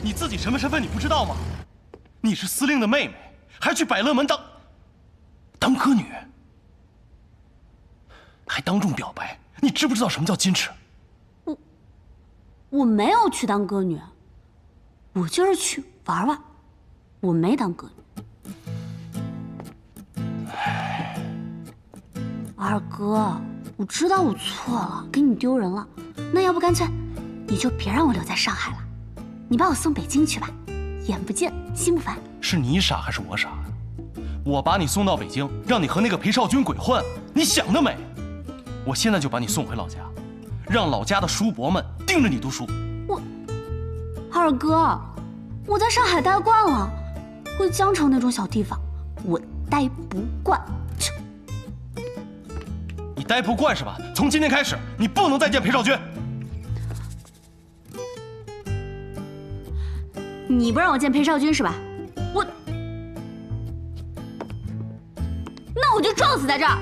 你自己什么身份你不知道吗？你是司令的妹妹，还去百乐门当歌女，还当众表白，你知不知道什么叫矜持？我没有去当歌女，我就是去玩玩，我没当歌女。二哥，我知道我错了，给你丢人了，那要不干脆你就别让我留在上海了，你把我送北京去吧，眼不见心不烦。是你傻还是我傻？我把你送到北京，让你和那个裴少军鬼混，你想得美！我现在就把你送回老家，让老家的叔伯们盯着你读书。二哥，我在上海待惯了，回江城那种小地方，我待不惯。你待不惯是吧？从今天开始，你不能再见裴少军。你不让我见裴少军是吧？那我就撞死在这儿。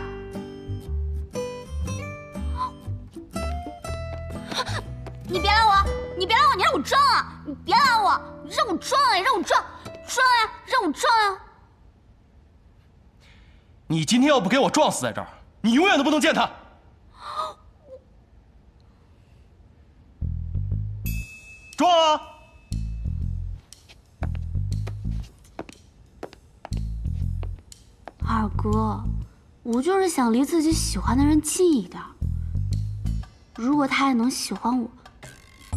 你别拦我！你别拦我！你让我撞啊！你别拦我！让我撞啊！让我撞！撞呀！让我撞啊！你今天要不给我撞死在这儿，你永远都不能见他。装啊！二哥，我就是想离自己喜欢的人近一点。如果他也能喜欢我，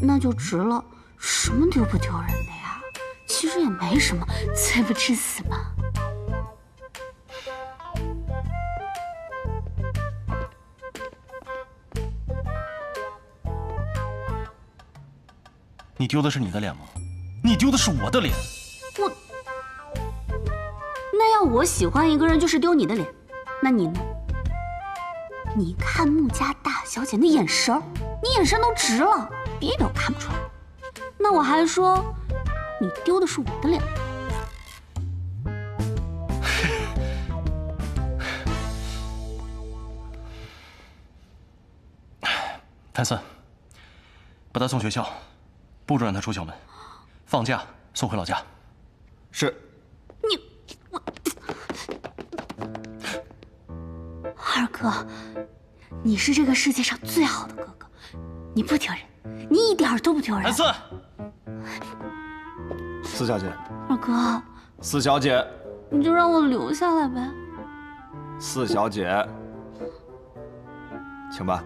那就值了。什么丢不丢人的呀？其实也没什么，罪不至死嘛。你丢的是你的脸吗？你丢的是我的脸。那要我喜欢一个人就是丢你的脸，那你呢？你看穆家大小姐那眼神儿，你眼神都直了，别以为我看不出来。那我还说，你丢的是我的脸。谭森，把他送学校，不准让他出校门，放假送回老家。是。二哥，你是这个世界上最好的哥哥，你不丢人，你一点都不丢人。谭森，四小姐。二哥，四小姐，你就让我留下来呗。四小姐，请吧。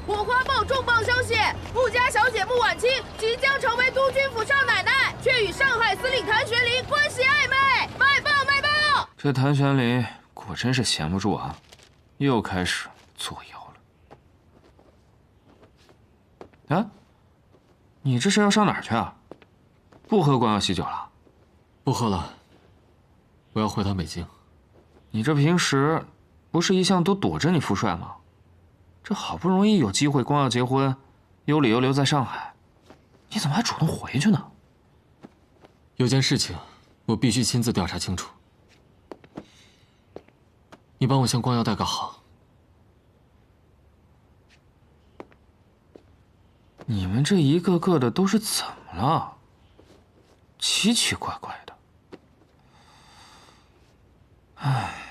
火花报重磅消息：穆家小姐穆婉清即将成为督军府少奶奶，却与上海司令谭玄龄关系暧昧。卖报卖报！这谭玄龄果真是闲不住啊，又开始作妖了。啊，你这是要上哪儿去啊？不喝光耀喜酒了？不喝了，我要回趟北京。你这平时不是一向都躲着你父帅吗？这好不容易有机会光耀结婚，有理由留在上海，你怎么还主动回去呢？有件事情，我必须亲自调查清楚。你帮我向光耀带个好。你们这一个个的都是怎么了？奇奇怪怪的。唉。